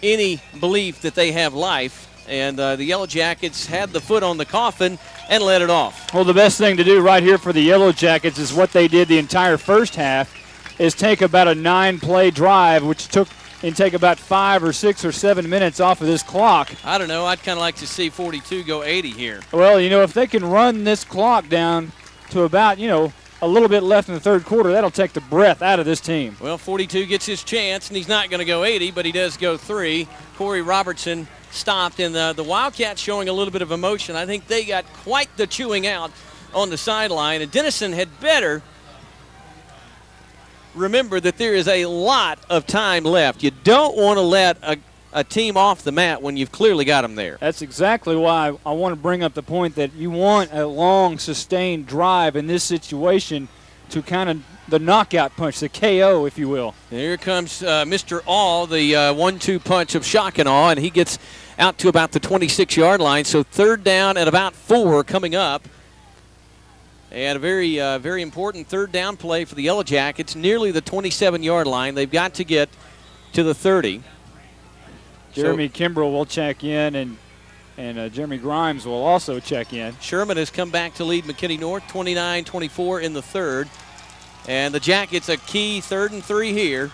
any belief that they have life. And the Yellow Jackets had the foot on the coffin and let it off. Well, the best thing to do right here for the Yellow Jackets is what they did the entire first half, is take about a 9-play drive, which take about 5 or 6 or 7 minutes off of this clock. I don't know. I'd kind of like to see 42 go 80 here. Well, you know, if they can run this clock down to about, a little bit left in the 3rd quarter, that'll take the breath out of this team. Well, 42 gets his chance, and he's not going to go 80, but he does go 3. Corey Robertson stopped, and the Wildcats showing a little bit of emotion. I think they got quite the chewing out on the sideline, and Denison had better remember that there is a lot of time left. You don't want to let a team off the mat when you've clearly got them there. That's exactly why I want to bring up the point that you want a long, sustained drive in this situation to kind of the knockout punch, the KO, if you will. Here comes Mr. Awe, the 1-2 punch of shock and awe, and he gets out to about the 26-yard line. So 3rd down and about 4 coming up. And a very, very important 3rd down play for the Yellow Jackets, nearly the 27-yard line. They've got to get to the 30. Jeremy Kimbrell will check in, and Jeremy Grimes will also check in. Sherman has come back to lead McKinney North, 29-24 in the 3rd. And the Jackets a key 3rd and 3 here.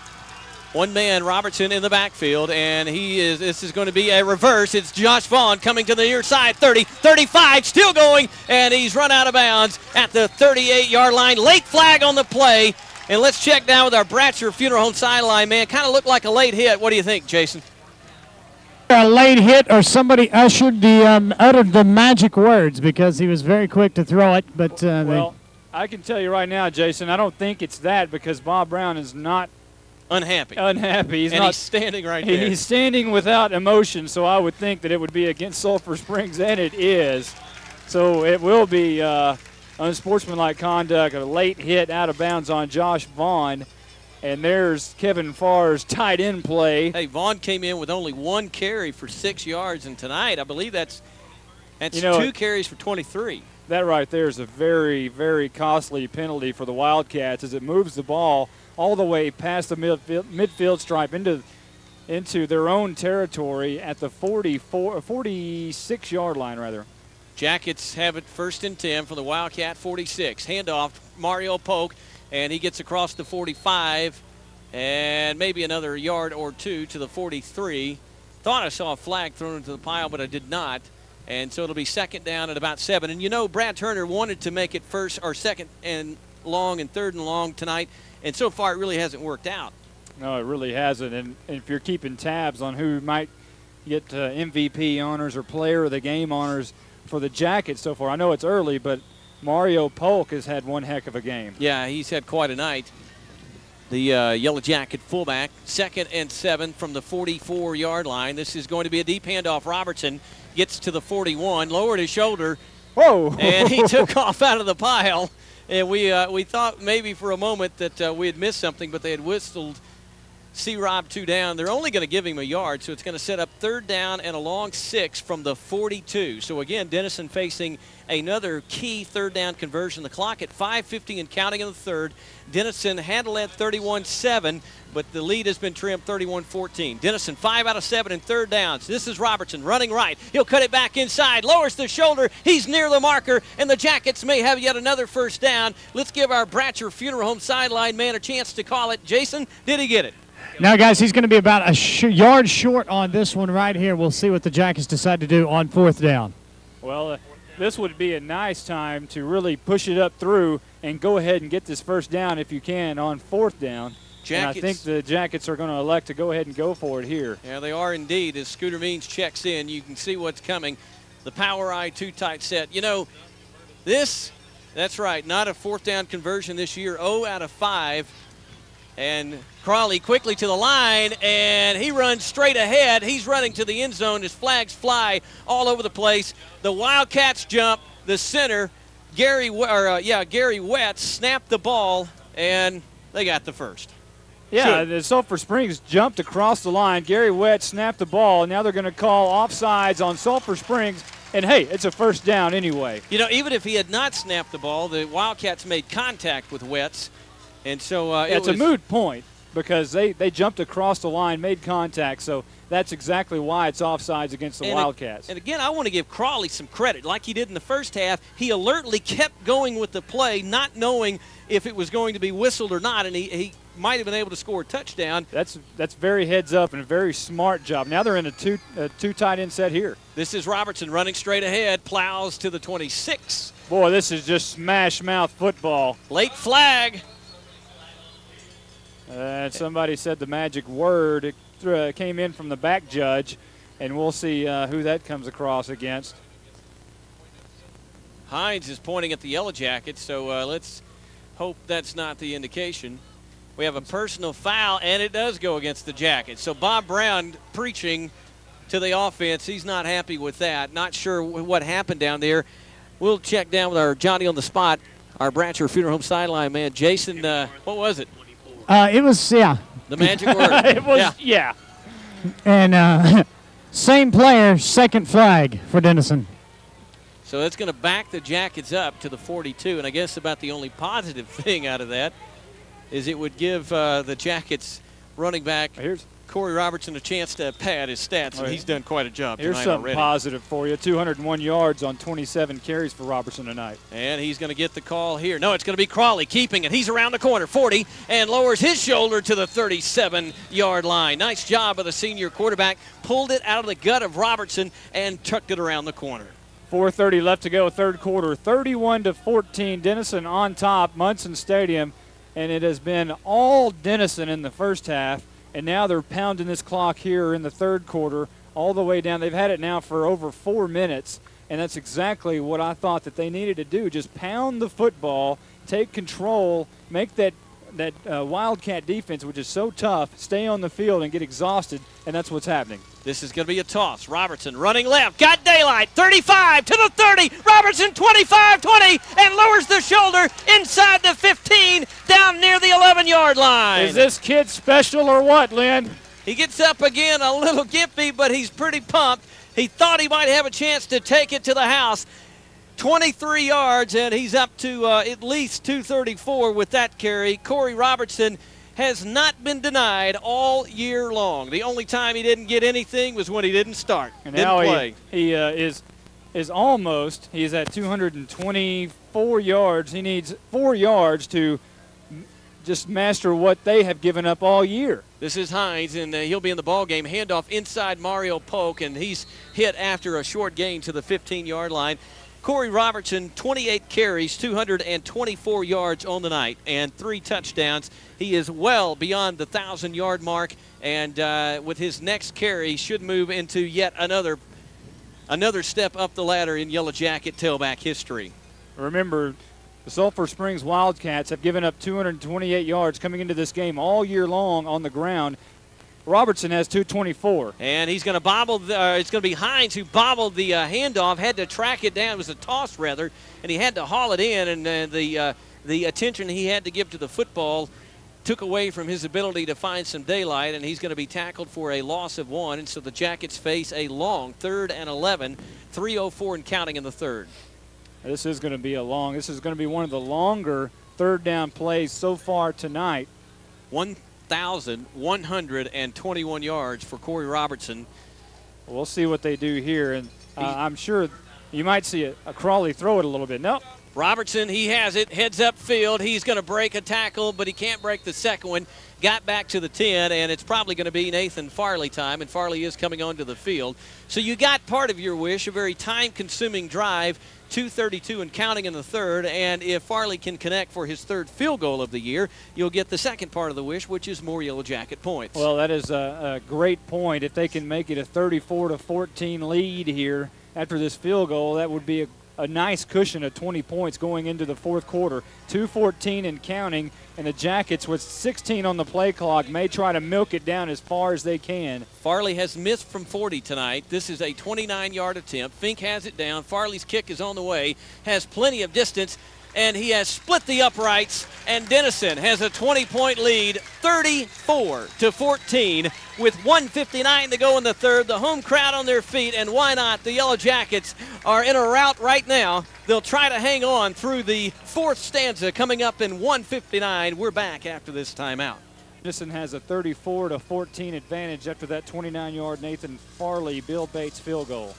One man, Robertson, in the backfield, and this is going to be a reverse. It's Josh Vaughn coming to the near side, 30, 35, still going, and he's run out of bounds at the 38-yard line. Late flag on the play, and let's check down with our Bratcher Funeral Home sideline man. Kind of looked like a late hit. What do you think, Jason? A late hit, or somebody uttered the magic words, because he was very quick to throw it. But well, I can tell you right now, Jason, I don't think it's that, because Bob Brown is not unhappy. He's standing right there. He's standing without emotion, so I would think that it would be against Sulphur Springs, and it is. So it will be unsportsmanlike conduct, a late hit out of bounds on Josh Vaughn. And there's Kevin Farr's tight end play. Hey, Vaughn came in with only 1 carry for 6 yards, and tonight I believe that's 2 carries for 23. That right there is a very, very costly penalty for the Wildcats, as it moves the ball all the way past the midfield stripe into their own territory at the 46-yard line, rather. Jackets have it 1st and 10 from the Wildcat 46. Handoff, Mario Polk, and he gets across the 45 and maybe another yard or 2 to the 43. Thought I saw a flag thrown into the pile, but I did not. And so it'll be 2nd down at about 7. And you know, Brad Turner wanted to make it 2nd and long and 3rd and long tonight, and so far it really hasn't worked out. No, it really hasn't. And if you're keeping tabs on who might get MVP honors or player of the game honors for the Jackets so far, I know it's early, but Mario Polk has had one heck of a game. Yeah, he's had quite a night. The Yellow Jacket fullback, 2nd and 7 from the 44-yard line. This is going to be a deep handoff. Robertson gets to the 41, lowered his shoulder. Whoa! And he took off out of the pile. And we thought maybe for a moment that we had missed something, but they had whistled C-Rob 2 down. They're only going to give him a yard, so it's going to set up 3rd down and a long 6 from the 42. So again, Denison facing another key 3rd down conversion. The clock at 5:50 and counting in the 3rd. Denison had led 31-7, but the lead has been trimmed 31-14. Denison 5 out of 7 in 3rd downs. This is Robertson running right. He'll cut it back inside, lowers the shoulder. He's near the marker, and the Jackets may have yet another 1st down. Let's give our Bratcher Funeral Home sideline man a chance to call it. Jason, did he get it? Now, guys, he's going to be about a yard short on this one right here. We'll see what the Jackets decide to do on 4th down. Well, this would be a nice time to really push it up through and go ahead and get this 1st down if you can on 4th down. And I think the Jackets are going to elect to go ahead and go for it here. Yeah, they are indeed. As Scooter Means checks in, you can see what's coming. The Power Eye 2-tight set. You know, that's right, not a 4th down conversion this year, 0 out of 5. And Crawley quickly to the line, and he runs straight ahead. He's running to the end zone. His flags fly all over the place. The Wildcats jump. The center, Gary Wetz, snapped the ball, and they got the 1st. Yeah, the Sulphur Springs jumped across the line. Gary Wetz snapped the ball. Now they're going to call offsides on Sulphur Springs. And, hey, it's a 1st down anyway. You know, even if he had not snapped the ball, the Wildcats made contact with Wetz. And so it's a moot point because they jumped across the line, made contact. So that's exactly why it's offsides against the Wildcats. And again, I want to give Crawley some credit. Like he did in the 1st half, he alertly kept going with the play, not knowing if it was going to be whistled or not, and he might have been able to score a touchdown. That's very heads up and a very smart job. Now they're in a two tight end set here. This is Robertson running straight ahead, plows to the 26. Boy, this is just smash mouth football. Late flag. Somebody said the magic word. It came in from the back judge, and we'll see who that comes across against. Hines is pointing at the Yellow Jackets, so let's hope that's not the indication. We have a personal foul, and it does go against the Jackets. So Bob Brown preaching to the offense. He's not happy with that. Not sure what happened down there. We'll check down with our Johnny on the spot, our Bratcher Funeral Home sideline man. Jason, what was it? It was, yeah. The magic word. It was, yeah. And Same player, second flag for Denison. So that's going to back the Jackets up to the 42, and I guess about the only positive thing out of that is it would give the Jackets running back Corey Robertson a chance to pad his stats, and he's done quite a job tonight already. Here's something positive for you. 201 yards on 27 carries for Robertson tonight. And he's going to get the call here. No, it's going to be Crawley keeping it. He's around the corner, 40, and lowers his shoulder to the 37-yard line. Nice job of the senior quarterback. Pulled it out of the gut of Robertson and tucked it around the corner. 4:30 left to go, third quarter. 31-14, Denison on top, Munson Stadium. And it has been all Denison in the first half. And now they're pounding this clock here in the third quarter all the way down. They've had it now for over 4 minutes, and that's exactly what I thought that they needed to do. Just pound the football, take control, make that Wildcat defense, which is so tough, stay on the field and get exhausted, and that's what's happening. This is going to be a toss. Robertson running left, got daylight, 35 to the 30. Robertson 25-20 and lowers the shoulder inside the 15 down near the 11-yard line. Is this kid special or what, Lynn? He gets up again a little gimpy, but he's pretty pumped. He thought he might have a chance to take it to the house. 23 yards, and he's up to at least 234 with that carry. Corey Robertson has not been denied all year long. The only time he didn't get anything was when he didn't start. And didn't now play. He is almost. He's at 224 yards. He needs 4 yards to just master what they have given up all year. This is Hines, and he'll be in the ball game. Handoff inside Mario Polk, and he's hit after a short gain to the 15-yard line. Corey Robertson, 28 carries, 224 yards on the night, and 3 touchdowns. He is well beyond the 1,000-yard mark, and with his next carry, should move into yet another step up the ladder in Yellow Jacket tailback history. Remember, the Sulphur Springs Wildcats have given up 228 yards coming into this game all year long on the ground. Robertson has 224. And he's going to bobble. It's going to be Hines who bobbled the handoff, had to track it down. It was a toss, rather, and he had to haul it in. And the attention he had to give to the football took away from his ability to find some daylight, and he's going to be tackled for a loss of 1. And so the Jackets face a long 3rd and 11, 3:04 and counting in the third. This is going to be This is going to be one of the longer third down plays so far tonight. 1,121 yards for Corey Robertson. We'll see what they do here, and I'm sure you might see a Crawley throw it a little bit. Nope. Robertson, he has it, heads up field. He's going to break a tackle, but he can't break the second one. Got back to the 10, and it's probably going to be Nathan Farley time, and Farley is coming onto the field. So you got part of your wish, a very time-consuming drive, 2:32 and counting in the third, and if Farley can connect for his 3rd field goal of the year, you'll get the second part of the wish, which is more Yellow Jacket points. Well, that is a great point. If they can make it a 34-14 lead here after this field goal, that would be a nice cushion of 20 points going into the fourth quarter. 2:14 and counting, and the Jackets with 16 on the play clock may try to milk it down as far as they can. Farley has missed from 40 tonight. This is a 29-yard attempt. Fink has it down. Farley's kick is on the way, has plenty of distance, and he has split the uprights, and Denison has a 20-point lead, 34-14, with 1:59 to go in the third. The home crowd on their feet, and why not? The Yellow Jackets are in a rout right now. They'll try to hang on through the 4th stanza coming up in 1:59. We're back after this timeout. Denison has a 34-14 advantage after that 29-yard Nathan Farley, Bill Bates field goal.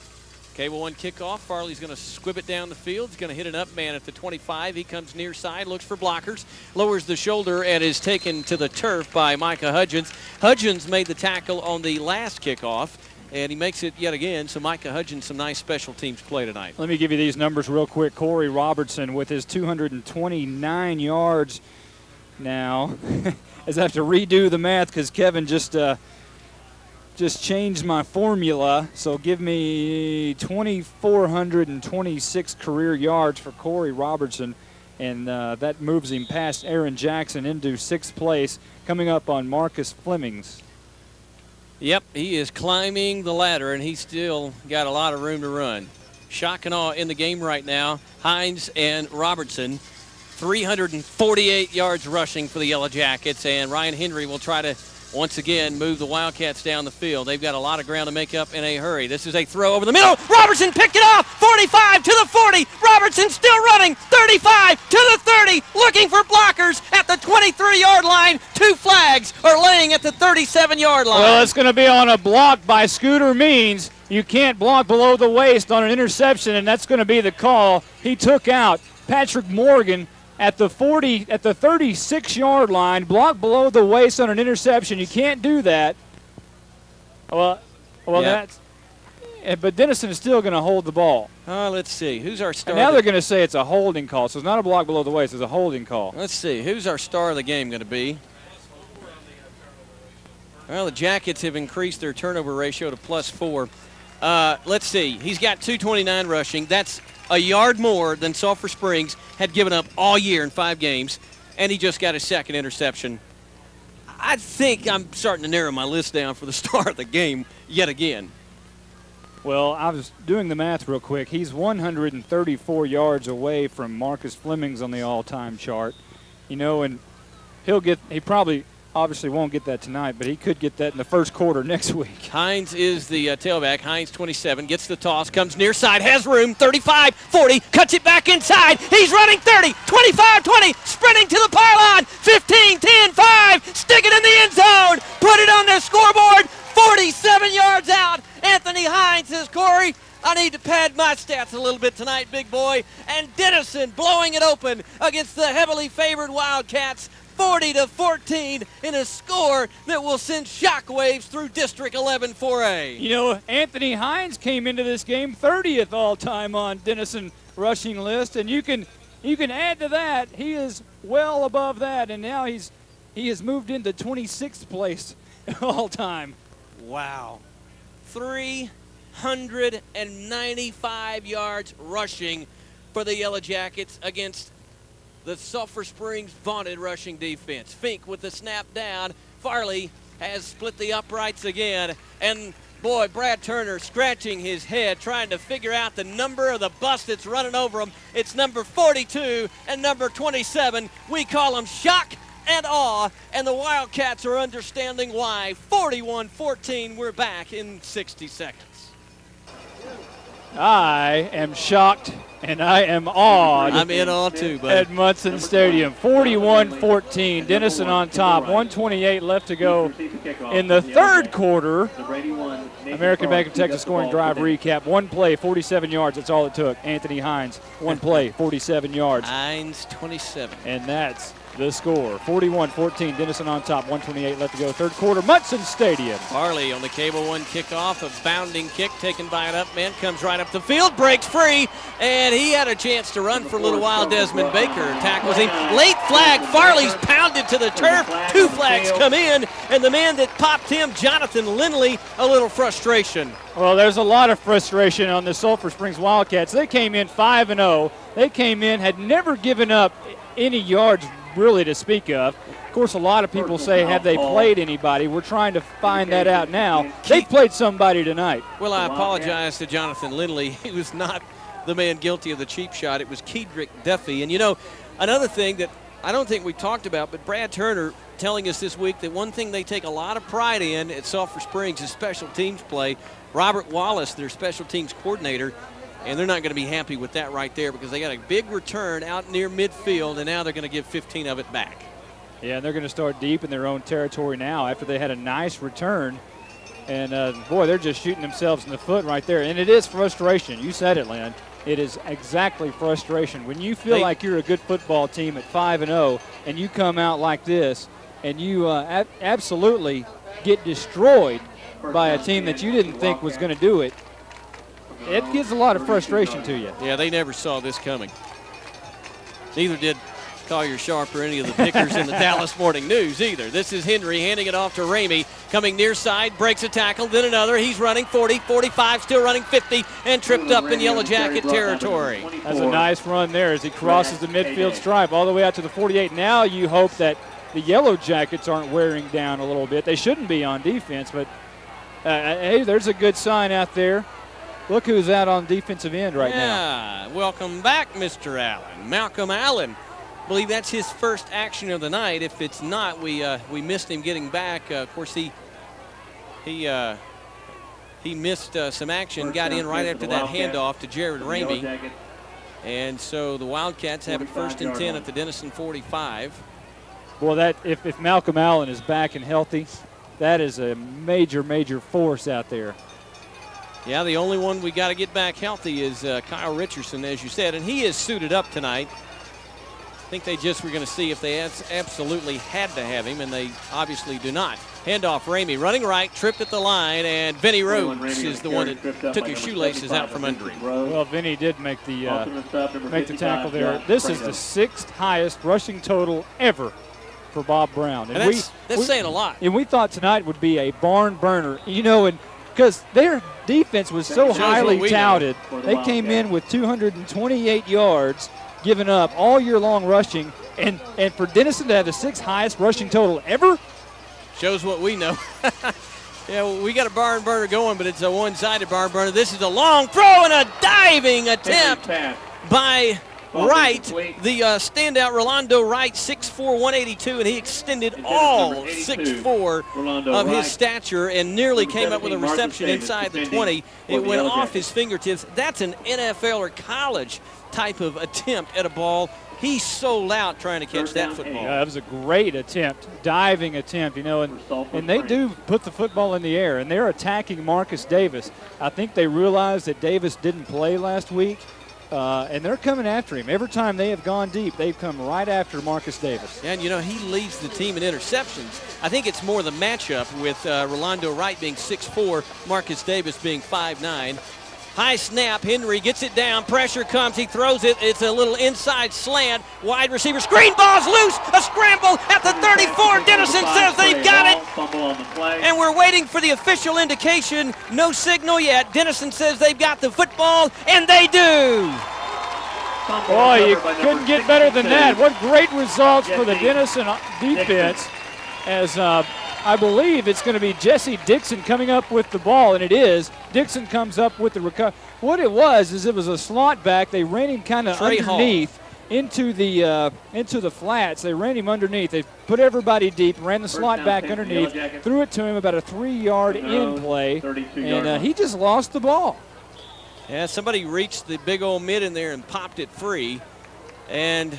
Cable 1 kickoff. Farley's going to squib it down the field. He's going to hit an up man at the 25. He comes near side, looks for blockers, lowers the shoulder, and is taken to the turf by Micah Hudgens. Hudgens made the tackle on the last kickoff, and he makes it yet again. So Micah Hudgens, some nice special teams play tonight. Let me give you these numbers real quick. Corey Robertson with his 229 yards now. As I have to redo the math because Kevin just changed my formula, so give me 2,426 career yards for Corey Robertson, and that moves him past Aaron Jackson into 6th place, coming up on Marcus Flemings. Yep, he is climbing the ladder, and he's still got a lot of room to run. Shock and awe in the game right now. Hines and Robertson, 348 yards rushing for the Yellow Jackets, and Ryan Henry will try to once again move the Wildcats down the field. They've got a lot of ground to make up in a hurry. This is a throw over the middle. Robertson picked it off. 45 to the 40. Robertson still running. 35 to the 30. Looking for blockers at the 23-yard line. 2 flags are laying at the 37-yard line. Well, it's going to be on a block by Scooter Means. You can't block below the waist on an interception, and that's going to be the call. He took out Patrick Morgan at the 36-yard line, blocked below the waist on an interception. You can't do that. Well, that's. But Denison is still going to hold the ball. Let's see. Who's our star? And now they're going to say it's a holding call, so it's not a block below the waist. It's a holding call. Let's see. Who's our star of the game going to be? Well, the Jackets have increased their turnover ratio to +4. Let's see. He's got 229 rushing. That's a yard more than Sulphur Springs had given up all year in 5 games, and he just got his second interception. I think I'm starting to narrow my list down for the star of the game yet again. Well, I was doing the math real quick. He's 134 yards away from Marcus Fleming's on the all-time chart. You know, and he probably obviously won't get that tonight, but he could get that in the first quarter next week. Hines is the tailback. Hines, 27, gets the toss, comes near side, has room, 35, 40, cuts it back inside. He's running 30, 25, 20, sprinting to the pylon, 15, 10, 5, stick it in the end zone, put it on the scoreboard, 47 yards out. Anthony Hines says, Corey, I need to pad my stats a little bit tonight, big boy. And Denison blowing it open against the heavily favored Wildcats, 40-14 in a score that will send shockwaves through District 11 4A. You know, Anthony Hines came into this game 30th all-time on Denison rushing list, and you can add to that. He is well above that, and now he has moved into 26th place all-time. Wow. 395 yards rushing for the Yellow Jackets against the Sulphur Springs vaunted rushing defense. Fink with the snap down. Farley has split the uprights again. And, boy, Brad Turner scratching his head, trying to figure out the number of the bus that's running over him. It's number 42 and number 27. We call them shock and awe, and the Wildcats are understanding why. 41-14, we're back in 60 seconds. I am shocked and I am awed. I'm in awe too, buddy. At Munson Stadium. 41-14, Denison on top. 1:28 left to go in the third quarter. American Bank of Texas scoring drive recap. One play, 47 yards. That's all it took. Anthony Hines, one play, 47 yards. Hines, 27. And that's the score. 41-14, Denison on top. 1:28 left to go. Third quarter, Munson Stadium. Farley on the Cable One kickoff. A bounding kick taken by an up man. Comes right up the field. Breaks free. And he had a chance to run for a little while. Desmond Baker tackles him. Late flag. Farley's pounded to the turf. 2 flags come in. And the man that popped him, Jonathan Lindley, a little frustration. Well, there's a lot of frustration on the Sulphur Springs Wildcats. They came in 5-0. They came in, had never given up any yards really to speak of. Of course, a lot of people say, have they played anybody? We're trying to find that out now. They played somebody tonight. Well, I apologize to Jonathan Lindley. He was not the man guilty of the cheap shot. It was Kedrick Duffy. And, you know, another thing that I don't think we talked about, but Brad Turner telling us this week that one thing they take a lot of pride in at Sulphur Springs is special teams play. Robert Wallace, their special teams coordinator, and they're not going to be happy with that right there because they got a big return out near midfield, and now they're going to give 15 of it back. Yeah, and they're going to start deep in their own territory now after they had a nice return. And, boy, they're just shooting themselves in the foot right there. And it is frustration. You said it, Lynn. It is exactly frustration. When you feel like you're a good football team at 5-0 and you come out like this and you absolutely get destroyed by a team that you didn't think was going to do it, it gives a lot of frustration to you. Yeah, they never saw this coming. Neither did Collier Sharp or any of the pickers in the Dallas Morning News either. This is Henry handing it off to Ramey, coming near side, breaks a tackle, then another. He's running 40, 45, still running 50, and tripped up in Yellow Jacket territory. That's a nice run there as he crosses the midfield stripe all the way out to the 48. Now you hope that the Yellow Jackets aren't wearing down a little bit. They shouldn't be on defense, but hey, there's a good sign out there. Look who's out on defensive end right now. Yeah, welcome back, Mr. Allen. Malcolm Allen believe that's his first action of the night. If it's not, we missed him getting back. Of course, he missed some action, got in right after that handoff to Jared Ramey. And so the Wildcats have it 1st and 10 at the Denison 45. Boy, that if Malcolm Allen is back and healthy, that is a major, major force out there. Yeah, the only one we got to get back healthy is Kyle Richardson, as you said, and he is suited up tonight. I think they just were going to see if they absolutely had to have him, and they obviously do not. Handoff, Ramey running right, tripped at the line, and Vinny Rhodes is the one that took his shoelaces out from under him. Well, Vinny did make the tackle there. This is the 6th highest rushing total ever for Bob Brown. And that's saying a lot. And we thought tonight would be a barn burner, you know, and because their defense was so highly touted. They came in with 228 yards, given up all year long rushing, and for Denison to have the 6th highest rushing total ever, shows what we know. Yeah, well, we got a barn burner going, but it's a one-sided barn burner. This is a long throw and a diving attempt by Wright, the standout Rolando Wright, 6'4", 182, and he extended all 6'4" of his stature and nearly came up with a reception inside the 20. It went off his fingertips. That's an NFL or college type of attempt at a ball. He sold out trying to catch that football. Yeah, that was a great attempt, diving attempt, you know, and they do put the football in the air, and they're attacking Marcus Davis. I think they realized that Davis didn't play last week, and they're coming after him. Every time they have gone deep, they've come right after Marcus Davis. And, you know, he leads the team in interceptions. I think it's more the matchup with Rolando Wright being 6'4", Marcus Davis being 5'9". High snap, Henry gets it down, pressure comes, he throws it, it's a little inside slant, wide receiver, screen ball's loose, a scramble at the 34, Denison says they've got it, and we're waiting for the official indication, no signal yet, Denison says they've got the football, and they do! Boy, you couldn't get better than that. What great results for the Denison defense, as I believe it's going to be Jesse Dixon coming up with the ball, and it is. Dixon comes up with the recovery. What it was is it was a slot back. They ran him kind of underneath into the flats. They ran him underneath. They put everybody deep, ran the slot back underneath, threw it to him about a 3-yard in play, and he just lost the ball. Yeah, somebody reached the big old mid in there and popped it free, and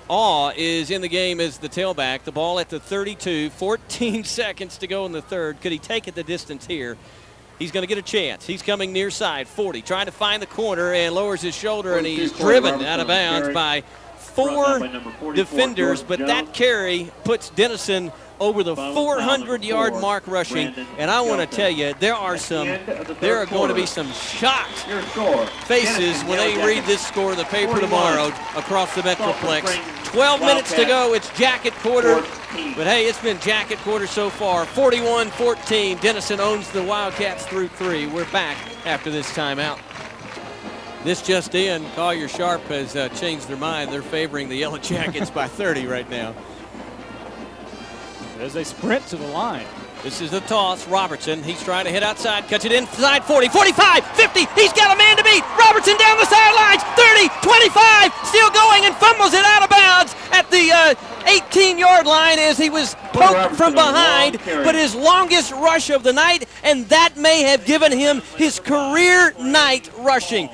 Awe is in the game as the tailback. The ball at the 32, 14 seconds to go in the third. Could he take it the distance here? He's going to get a chance. He's coming near side, 40, trying to find the corner and lowers his shoulder, and he's driven out of bounds by 4 defenders, but that carry puts Denison over the 400-yard mark rushing, and I want to tell you, there are going to be some shocked faces when they read this score in the paper tomorrow across the Metroplex. 12 minutes to go, it's jacket quarter, but hey, it's been jacket quarter so far. 41-14, Denison owns the Wildcats through 3. We're back after this timeout. This just in, Collier Sharp has changed their mind. They're favoring the Yellow Jackets by 30 right now. As they sprint to the line. This is the toss. Robertson, he's trying to hit outside, cuts it inside 40, 45, 50. He's got a man to beat. Robertson down the sidelines, 30, 25, still going and fumbles it out of bounds at the 18-yard line as he was poked from behind, but his longest rush of the night, and that may have given him his career night rushing.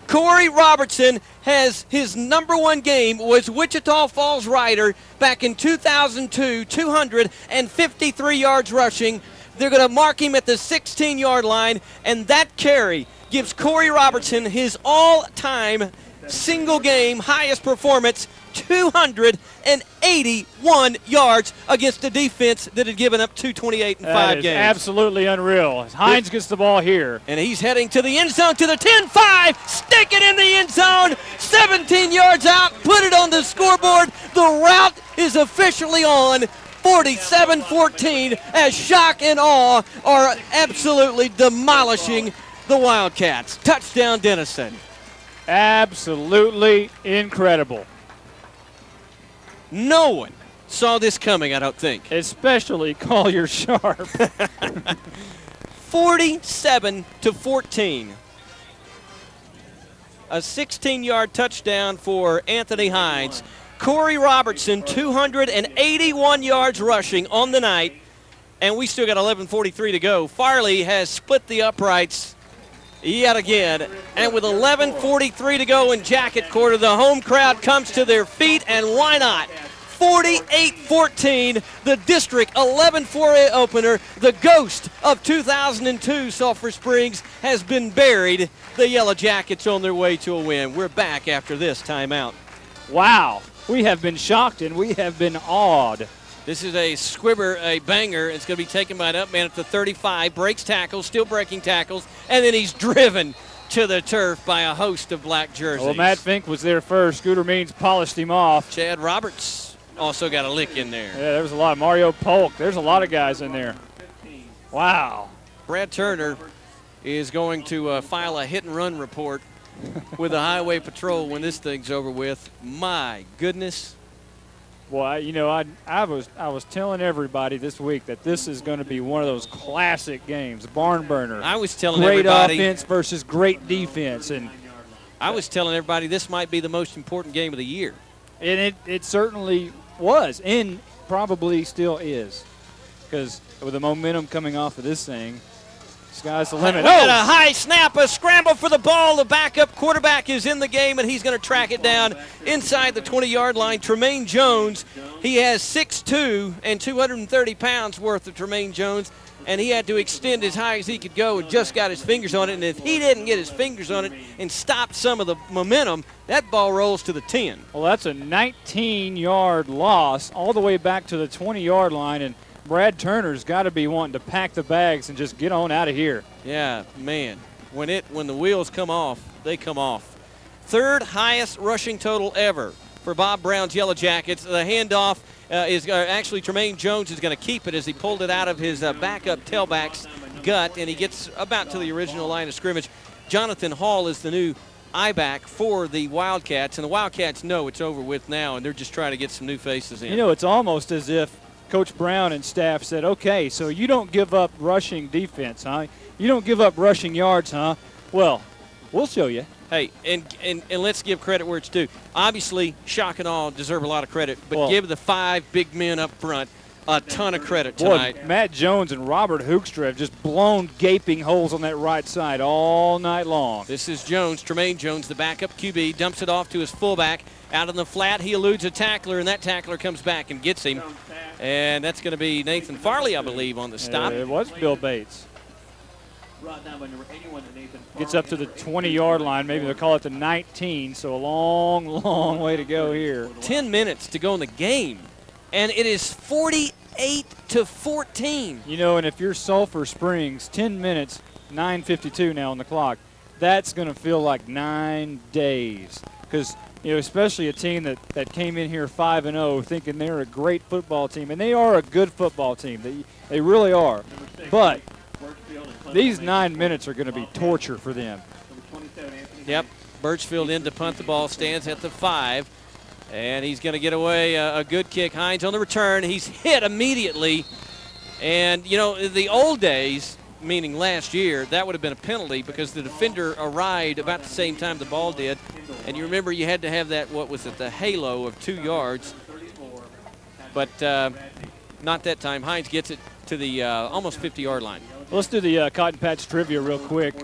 Corey Robertson has his #1 game was Wichita Falls Rider back in 2002, 253 yards rushing. They're going to mark him at the 16-yard line, and that carry gives Corey Robertson his all-time single-game highest performance, 281 yards against a defense that had given up 228 in 5 games. Absolutely unreal. Hines gets the ball here. And he's heading to the end zone, to the 10-5, stick it in the end zone, 17 yards out, put it on the scoreboard. The route is officially on. 47-14 as shock and awe are absolutely demolishing the Wildcats. Touchdown, Denison. Absolutely incredible. No one saw this coming, I don't think. Especially Collier Sharp. 47-14. a 16-yard touchdown for Anthony Hines. Corey Robertson, 281 yards rushing on the night, and we still got 11:43 to go. Farley has split the uprights yet again, and with 11:43 to go in Jacket Quarter, the home crowd comes to their feet, and why not? 48-14, the district 11-4 opener. The ghost of 2002 Sulphur Springs has been buried. The Yellow Jackets on their way to a win. We're back after this timeout. Wow, we have been shocked and we have been awed. This is a squibber, a banger. It's going to be taken by an up man at the 35, breaks tackles, still breaking tackles, and then he's driven to the turf by a host of black jerseys. Well, Matt Fink was there first. Scooter Means polished him off. Chad Roberts also got a lick in there. Yeah, there was a lot. Mario Polk. There's a lot of guys in there. Wow. Brad Turner is going to file a hit-and-run report with the Highway Patrol when this thing's over with. My goodness. Well, you know, I was telling everybody this week that this is going to be one of those classic games, barn burner. I was telling great everybody. Great offense versus great defense. And I was telling everybody this might be the most important game of the year. And it certainly was, and probably still is. Because with the momentum coming off of this thing, sky's the limit. Oh! A high snap, a scramble for the ball. The backup quarterback is in the game, and he's going to track it down inside the 20-yard line. Tremaine Jones, he has 6'2" and 230 pounds worth of Tremaine Jones, and he had to extend as high as he could go and just got his fingers on it. And if he didn't get his fingers on it and stop some of the momentum, that ball rolls to the 10. Well, that's a 19-yard loss all the way back to the 20-yard line, and Brad Turner's got to be wanting to pack the bags and just get on out of here. Yeah, man. When the wheels come off, they come off. Third highest rushing total ever for Bob Brown's Yellow Jackets. The handoff is actually Tremaine Jones is going to keep it as he pulled it out of his backup tailback's gut, and he gets about to the original line of scrimmage. Jonathan Hall is the new I-back for the Wildcats, and the Wildcats know it's over with now, and they're just trying to get some new faces in. You know, it's almost as if Coach Brown and staff said, okay, so you don't give up rushing defense, huh? You don't give up rushing yards, huh? Well, we'll show you. Hey, and let's give credit where it's due. Obviously, Shock and Awe deserve a lot of credit, but give the 5 big men up front a ton of credit tonight. Boy, Matt Jones and Robert Hoekstra have just blown gaping holes on that right side all night long. This is Jones, Tremaine Jones, the backup QB, dumps it off to his fullback. Out in the flat, he eludes a tackler, and that tackler comes back and gets him. And that's going to be Nathan Farley, I believe, on the stop. It was Bill Bates. Gets up to the 20-yard line. Maybe they'll call it the 19, so a long, long way to go here. 10 minutes to go in the game, and it is 48-14. You know, and if you're Sulphur Springs, 10 minutes, 9:52 now on the clock, that's going to feel like 9 days. Because, you know, especially a team that came in here 5-0 thinking they're a great football team, and they are a good football team. They really are. But these 9 minutes are going to be torture for them. Yep. Birchfield in to punt the ball, stands at the 5, and he's going to get away a good kick. Hines on the return. He's hit immediately. And, you know, the old days, meaning last year, that would have been a penalty because the defender arrived about the same time the ball did. And you remember you had to have that, what was it, the halo of 2 yards. But not that time. Hines gets it to the almost 50-yard line. Let's do the Cotton Patch trivia real quick.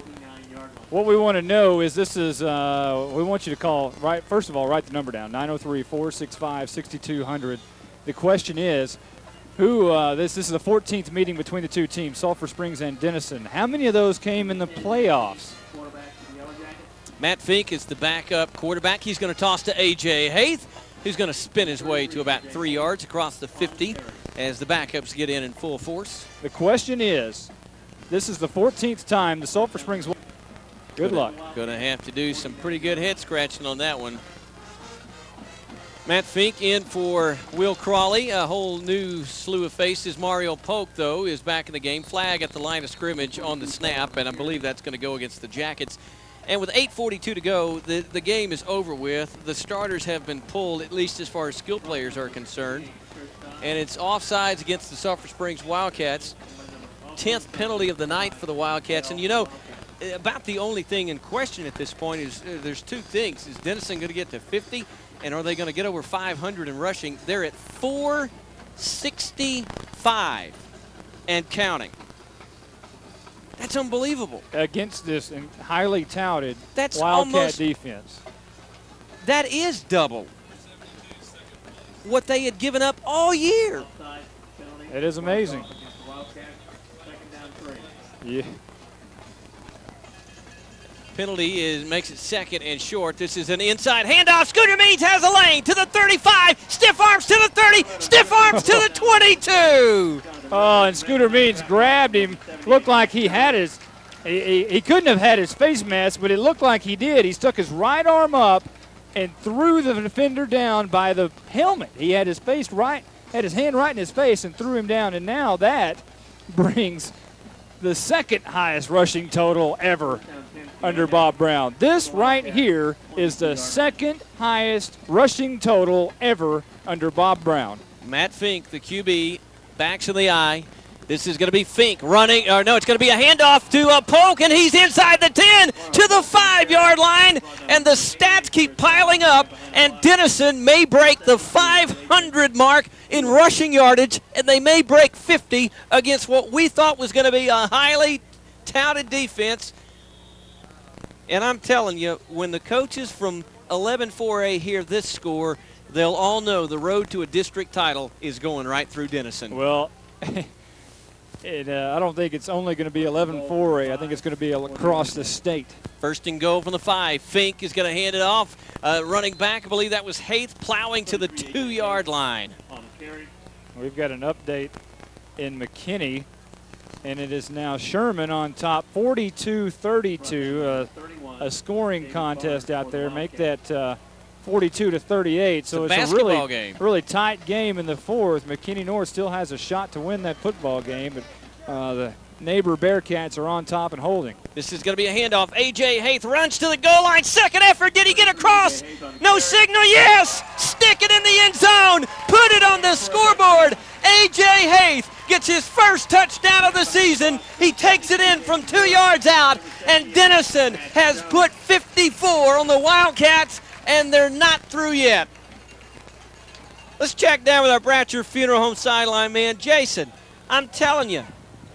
What we want to know is we want you to call, first of all, write the number down, 903-465-6200. The question is, this is the 14th meeting between the two teams, Sulphur Springs and Denison. How many of those came in the playoffs? Matt Fink is the backup quarterback. He's going to toss to A.J. Haith, who's going to spin his way to about 3 yards across the 50 as the backups get in full force. The question is, this is the 14th time the Sulphur Springs. Good luck. Going to have to do some pretty good head scratching on that one. Matt Fink in for Will Crawley. A whole new slew of faces. Mario Polk, though, is back in the game. Flag at the line of scrimmage on the snap, and I believe that's going to go against the Jackets. And with 8:42 to go, the game is over with. The starters have been pulled, at least as far as skill players are concerned. And it's offsides against the Sulphur Springs Wildcats. 10th penalty of the night for the Wildcats. And, you know, about the only thing in question at this point is there's two things. Is Denison going to get to 50, and are they going to get over 500 in rushing? They're at 465 and counting. That's unbelievable. Against this highly touted That's Wildcat almost, defense. That is double what they had given up all year. It is amazing. Yeah. Penalty makes it second and short. This is an inside handoff. Scooter Means has a lane to the 35. Stiff arms to the 30. Stiff arms to the 22. Oh, and Scooter Means grabbed him. Looked like he had his, he couldn't have had his face mask, but it looked like he did. He stuck his right arm up and threw the defender down by the helmet. He had his face right, had his hand right in his face and threw him down. And now that brings the second highest rushing total ever under Bob Brown. This right here is the second highest rushing total ever under Bob Brown. Matt Fink, the QB, backs in the eye. This is going to be Fink running, or no, it's going to be a handoff to Polk, and he's inside the 10 to the 5-yard line, and the stats keep piling up, and Denison may break the 500 mark in rushing yardage, and they may break 50 against what we thought was going to be a highly touted defense. And I'm telling you, when the coaches from 11-4A hear this score, they'll all know the road to a district title is going right through Denison. Well, I don't think it's only going to be 11-4A. I think it's going to be across the state. First and goal from the 5. Fink is going to hand it off. Running back, I believe that was Haith, plowing to the 2-yard line. We've got an update in McKinney, and it is now Sherman on top, 42-32. A scoring contest out there. Make that 42-38. So it's a really tight game in the fourth. McKinney North still has a shot to win that football game, but the neighbor Bearcats are on top and holding. This is going to be a handoff. A.J. Haith runs to the goal line. Second effort. Did he get across? No signal. Yes! Stick it in the end zone. Put it on the scoreboard. A.J. Haith gets his first touchdown of the season. He takes it in from 2 yards out, and Denison has put 54 on the Wildcats, and they're not through yet. Let's check down with our Bratcher Funeral Home sideline man, Jason. I'm telling you,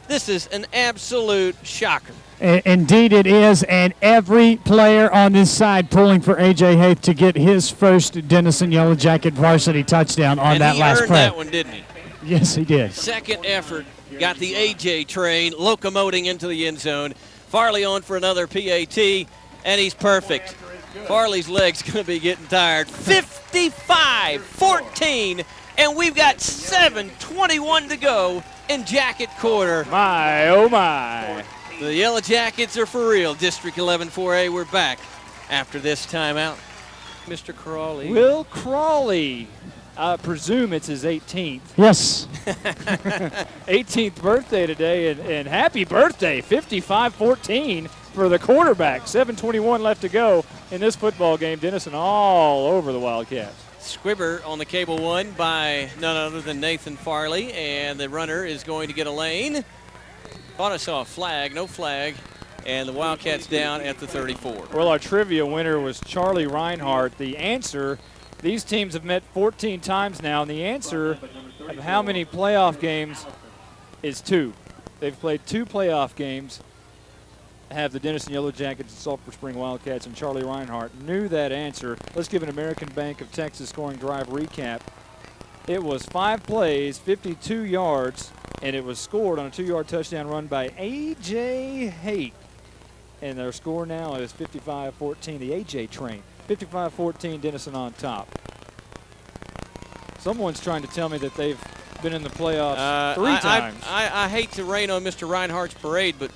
this is an absolute shocker. Indeed it is, and every player on this side pulling for A.J. Haith to get his first Denison Yellow Jacket varsity touchdown on that last play. And he earned that one, didn't he? Yes, he did. Second effort, got the A.J. train locomoting into the end zone. Farley on for another PAT, and he's perfect. Farley's leg's going to be getting tired. 55-14, and we've got 7:21 to go in Jacket quarter. My, oh my. The Yellow Jackets are for real. District 11-4A, we're back after this timeout. Mr. Crawley. Will Crawley. I presume it's his 18th. Yes. 18th birthday today, and happy birthday, 55-14 for the quarterback. 7:21 left to go in this football game. Denison all over the Wildcats. Squibber on the cable one by none other than Nathan Farley, and the runner is going to get a lane. Thought I saw a flag, no flag, and the Wildcats down at the 34. Well, our trivia winner was Charlie Reinhardt. The answer, these teams have met 14 times now, and the answer of how many playoff games is 2. They've played 2 playoff games, have the Denison Yellow Jackets and Sulphur Spring Wildcats, and Charlie Reinhardt knew that answer. Let's give an American Bank of Texas scoring drive recap. It was 5 plays, 52 yards, and it was scored on a 2-yard touchdown run by A.J. Haith. And their score now is 55-14, the A.J. train. 55-14, Denison on top. Someone's trying to tell me that they've been in the playoffs 3 times. I hate to rain on Mr. Reinhardt's parade, but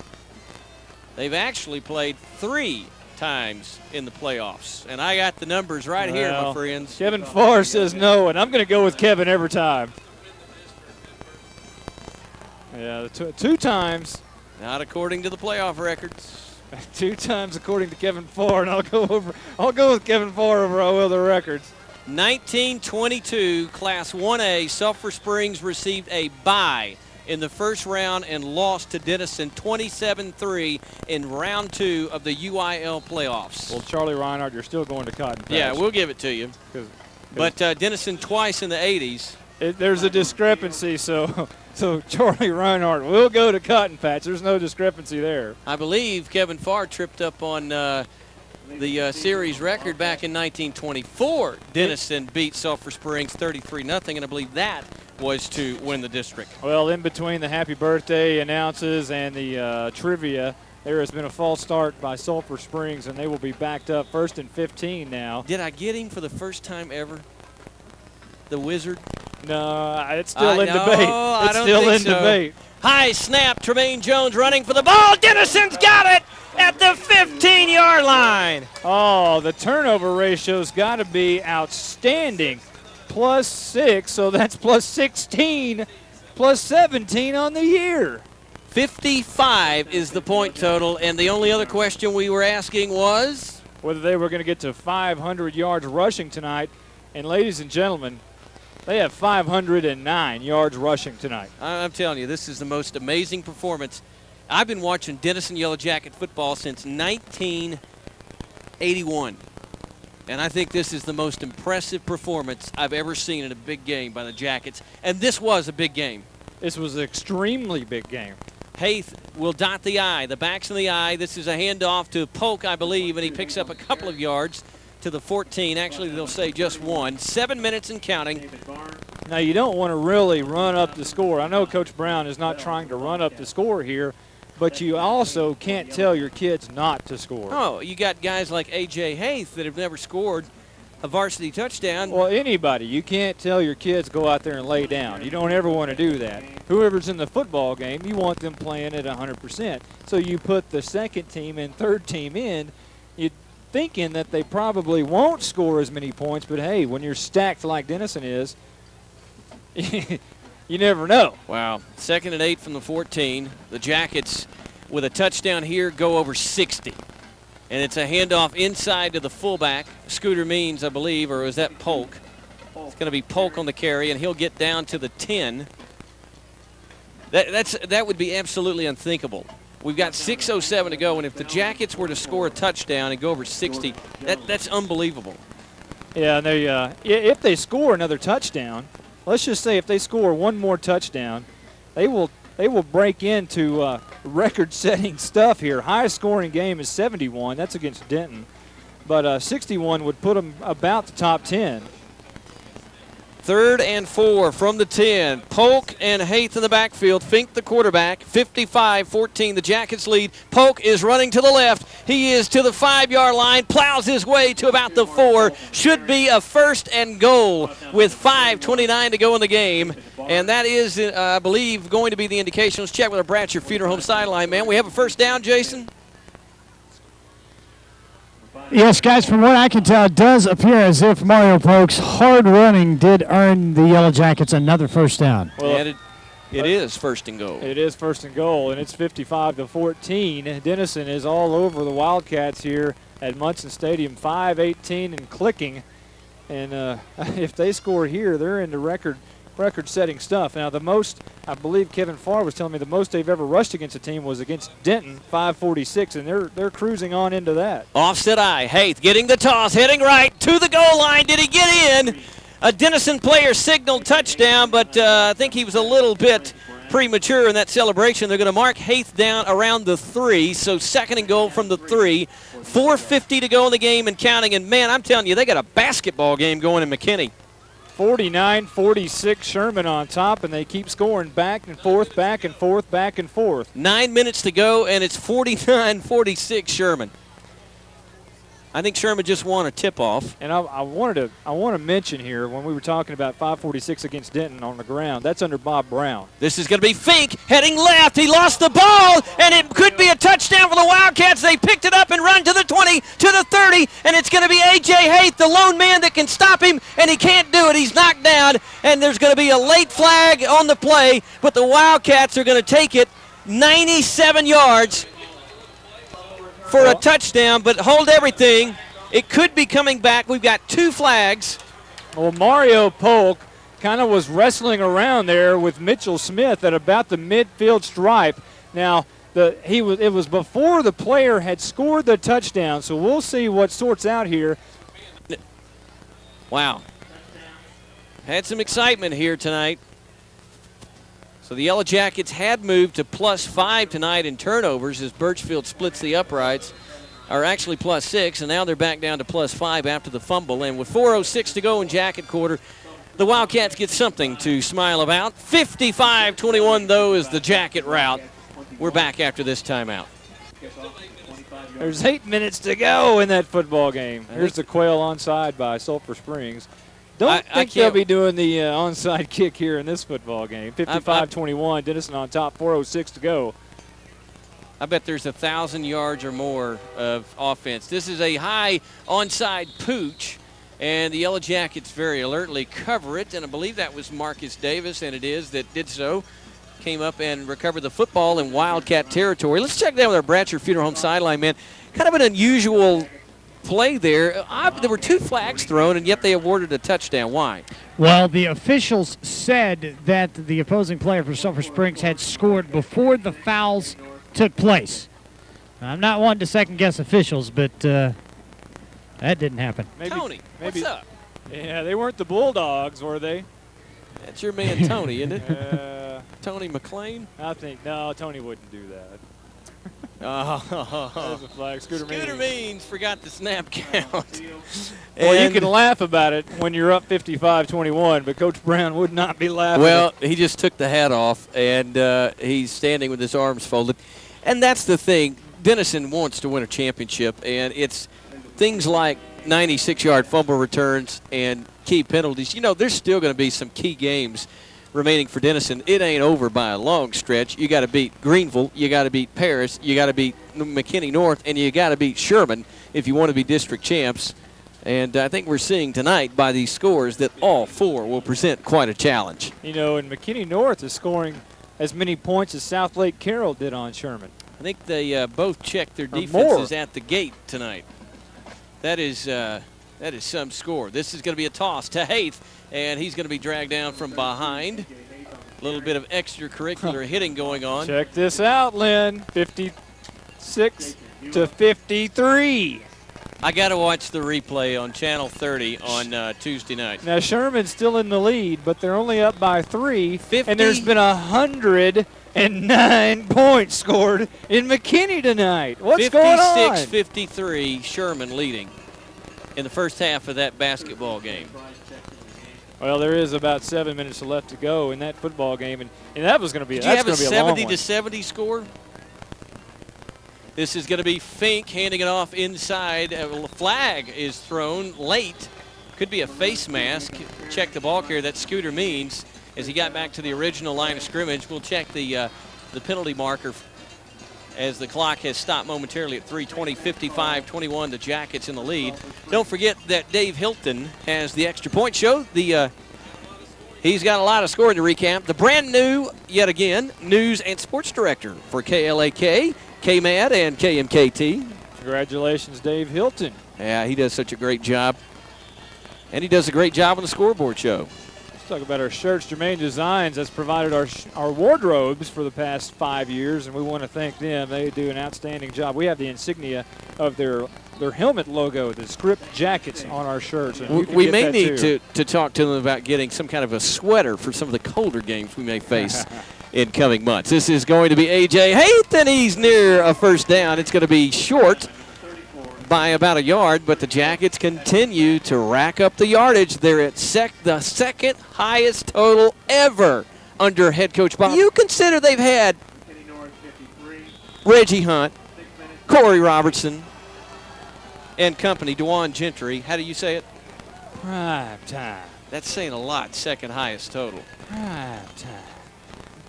they've actually played 3 times in the playoffs. And I got the numbers right here, my friends. Kevin Farr says no, and I'm going to go with Kevin every time. Yeah, 2 times. Not according to the playoff records. 2 times according to Kevin Farr, and I'll go with Kevin Farr over I will the records. 1922 Class 1A, Sulphur Springs received a bye in the first round and lost to Denison 27-3 in round 2 of the UIL playoffs. Well, Charlie Reinhardt, you're still going to Cotton Patch. Yeah, we'll give it to you. But Denison twice in the 80s. There's a discrepancy, so Charlie Reinhardt will go to Cotton Patch. There's no discrepancy there. I believe Kevin Farr tripped up on the series record back in 1924. Denison beat Sulphur Springs 33-0, and I believe that was to win the district. Well, in between the happy birthday announces and the trivia, there has been a false start by Sulphur Springs, and they will be backed up 1st and 15 now. Did I get him for the first time ever? The Wizard? No, it's still in debate. I don't still think in so. debate. High snap, Tremaine Jones running for the ball. Denison's got it at the 15-yard line. Oh, the turnover ratio's got to be outstanding. +6, so that's +16, +17 on the year. 55 is the point total, and the only other question we were asking was whether they were going to get to 500 yards rushing tonight. And ladies and gentlemen, they have 509 yards rushing tonight. I'm telling you, this is the most amazing performance. I've been watching Denison Yellow Jacket football since 1981. And I think this is the most impressive performance I've ever seen in a big game by the Jackets. And this was a big game. This was an extremely big game. Haith will dot the I, the backs in the I. This is a handoff to Polk, I believe, and he picks up a couple of yards to the 14. Actually, they'll say just 1. 7 minutes and counting. Now, you don't want to really run up the score. I know Coach Brown is not trying to run up the score here, but you also can't tell your kids not to score. Oh, you got guys like A.J. Haith that have never scored a varsity touchdown. Well, anybody. You can't tell your kids go out there and lay down. You don't ever want to do that. Whoever's in the football game, you want them playing at 100%. So you put the second team and third team in, you thinking that they probably won't score as many points, but hey, when you're stacked like Denison is, you never know. Wow. 2nd and 8 from the 14. The Jackets, with a touchdown here, go over 60. And it's a handoff inside to the fullback, Scooter Means, I believe, or is that Polk? It's going to be Polk on the carry, and he'll get down to the 10. That would be absolutely unthinkable. We've got 6:07 to go, and if the Jackets were to score a touchdown and go over 60, that's unbelievable. Yeah, and they if they score another touchdown, let's just say if they score one more touchdown, they will break into record-setting stuff here. Highest scoring game is 71. That's against Denton. But 61 would put them about the top 10. 3rd and 4 from the 10. Polk and Haith in the backfield. Fink the quarterback. 55-14, the Jackets lead. Polk is running to the left. He is to the 5-yard line. Plows his way to about the 4. Should be a 1st and goal with 5:29 to go in the game. And that is, I believe, going to be the indication. Let's check with our Bratcher Funeral Home sideline, man. We have a first down, Jason? Yes, guys, from what I can tell, it does appear as if Mario Polk's hard running did earn the Yellow Jackets another first down. Well, and it is 1st and goal. It is 1st and goal, and it's 55-14. Denison is all over the Wildcats here at Munson Stadium, 5:18 and clicking. And if they score here, they're into record-setting stuff. Now, the most, I believe Kevin Farr was telling me, the most they've ever rushed against a team was against Denton, 546, and they're cruising on into that. Offset I. Haith getting the toss, heading right to the goal line. Did he get in? A Denison player signaled touchdown, but I think he was a little bit premature in that celebration. They're going to mark Haith down around the 3, so 2nd and goal from the 3. 4:50 to go in the game and counting, and man, I'm telling you, they got a basketball game going in McKinney. 49-46 Sherman on top, and they keep scoring back and forth, back and forth, back and forth. 9 minutes to go, and it's 49-46 Sherman. I think Sherman just won a tip-off. And I want to mention here, when we were talking about 546 against Denton on the ground, that's under Bob Brown. This is going to be Fink heading left. He lost the ball, and it could be a touchdown for the Wildcats. They picked it up and run to the 20, to the 30, and it's going to be A.J. Haith, the lone man that can stop him, and he can't do it. He's knocked down, and there's going to be a late flag on the play, but the Wildcats are going to take it 97 yards for a touchdown, but hold everything. It could be coming back. We've got 2 flags. Well, Mario Polk kind of was wrestling around there with Mitchell Smith at about the midfield stripe. Now, it was before the player had scored the touchdown, so we'll see what sorts out here. Wow. Had some excitement here tonight. So the Yellow Jackets had moved to +5 tonight in turnovers as Birchfield splits the uprights, are actually +6, and now they're back down to +5 after the fumble. And with 4:06 to go in Jacket quarter, the Wildcats get something to smile about. 55-21, though, is the Jacket route. We're back after this timeout. There's 8 minutes to go in that football game. Here's the Quail onside by Sulphur Springs. Don't think they'll be doing the onside kick here in this football game. 55-21, Denison on top, 4:06 to go. I bet there's 1,000 yards or more of offense. This is a high onside pooch, and the Yellow Jackets very alertly cover it, and I believe that was Marcus Davis, and it is, that did so. Came up and recovered the football in Wildcat territory. Let's check that with our Bratcher Funeral Home sideline man. Kind of an unusual play there. There were 2 flags thrown, and yet they awarded a touchdown. Why? Well, the officials said that the opposing player for Sulphur Springs had scored before the fouls took place. I'm not one to second-guess officials, but that didn't happen. Tony, what's up? Yeah, they weren't the Bulldogs, were they? That's your man Tony, isn't it? Tony McLean? I think, no, Tony wouldn't do that. Oh, There's a flag. Scooter Means forgot the snap count. Well, you can laugh about it when you're up 55-21, but Coach Brown would not be laughing. Well, he just took the hat off, and he's standing with his arms folded. And that's the thing. Denison wants to win a championship, and it's things like 96-yard fumble returns and key penalties. You know, there's still going to be some key games remaining for Denison. It ain't over by a long stretch. You got to beat Greenville, you got to beat Paris, you got to beat McKinney North, and you got to beat Sherman if you want to be district champs. And I think we're seeing tonight by these scores that all 4 will present quite a challenge. You know, and McKinney North is scoring as many points as South Lake Carroll did on Sherman. I think they both checked their defenses at the gate tonight. That is some score. This is going to be a toss to Haith, and he's going to be dragged down from behind. A little bit of extracurricular hitting going on. Check this out, Lynn. 56-53. I got to watch the replay on Channel 30 on Tuesday night. Now, Sherman's still in the lead, but they're only up by 3. And there's been 109 points scored in McKinney tonight. What's going on? 56-53, Sherman leading in the first half of that basketball game. Well, there is about 7 minutes left to go in that football game, and that was going to be. Did you have a 70-70 score? This is going to be Fink handing it off inside. A flag is thrown late. Could be a face mask. Check the ball carrier. That's Scooter Means as he got back to the original line of scrimmage. We'll check the penalty marker as the clock has stopped momentarily at 3:20, 55-21. The Jackets in the lead. Don't forget that Dave Hilton has the extra point show. He's got a lot of scoring to recap. The brand new, yet again, news and sports director for KLAK, KMAD, and KMKT. Congratulations, Dave Hilton. Yeah, he does such a great job. And he does a great job on the scoreboard show. Let's talk about our shirts. Germain Designs has provided our wardrobes for the past 5 years, and we want to thank them. They do an outstanding job. We have the insignia of their helmet logo, the script jackets on our shirts. And we may need to talk to them about getting some kind of a sweater for some of the colder games we may face in coming months. This is going to be A.J. Haith, and he's near a first down. It's going to be short by about a yard, but the Jackets continue to rack up the yardage. They're at the second highest total ever under head coach Bob. You consider they've had Reggie Hunt, Corey Robertson, and company, Dewan Gentry. How do you say it? Prime time. That's saying a lot. Second highest total. Prime time.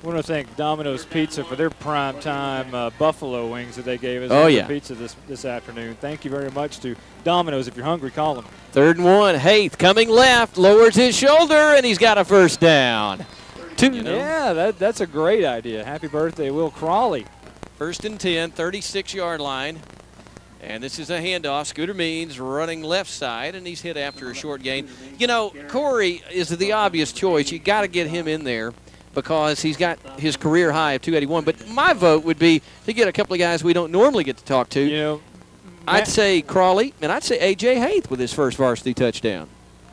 I want to thank Domino's Pizza for their prime time buffalo wings that they gave us. Oh, yeah. Pizza this afternoon. Thank you very much to Domino's. If you're hungry, call them. 3rd and 1. Haith coming left, lowers his shoulder, and he's got a first down. Yeah, that's a great idea. Happy birthday, Will Crawley. 1st and 10, 36-yard line. And this is a handoff. Scooter Means running left side, and he's hit after a short gain. You know, Corey is the obvious choice. You got to get him in there because he's got his career high of 281. But my vote would be to get a couple of guys we don't normally get to talk to. You know, I'd say Crawley, and I'd say A.J. Haith with his first varsity touchdown.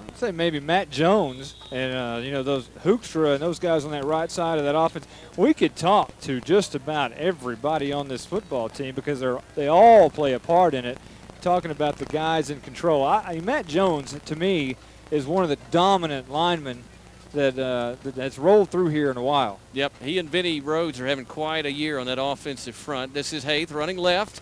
I'd say maybe Matt Jones and, you know, those Hoekstra and those guys on that right side of that offense. We could talk to just about everybody on this football team because they all play a part in it, talking about the guys in control. Matt Jones, to me, is one of the dominant linemen that's rolled through here in a while. Yep, he and Vinny Rhodes are having quite a year on that offensive front. This is Haith running left.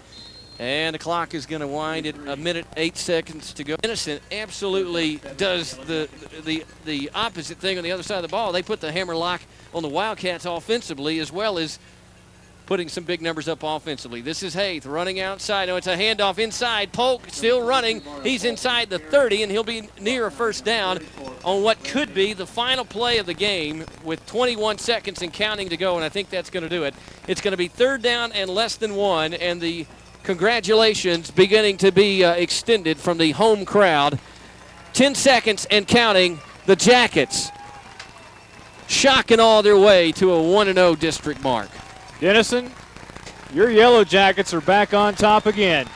And the clock is going to wind at 1:08 to go. Denison absolutely does the opposite thing on the other side of the ball. They put the hammer lock on the Wildcats offensively as well as putting some big numbers up offensively. This is Haith running outside. No, it's a handoff inside. Polk still running. He's inside the 30, and he'll be near a first down on what could be the final play of the game with 21 seconds and counting to go, and I think that's going to do it. It's going to be 3rd down and less than 1, and the congratulations beginning to be extended from the home crowd. 10 seconds and counting. The Jackets shocking all their way to a 1-0 district mark. Denison, your Yellow Jackets are back on top again.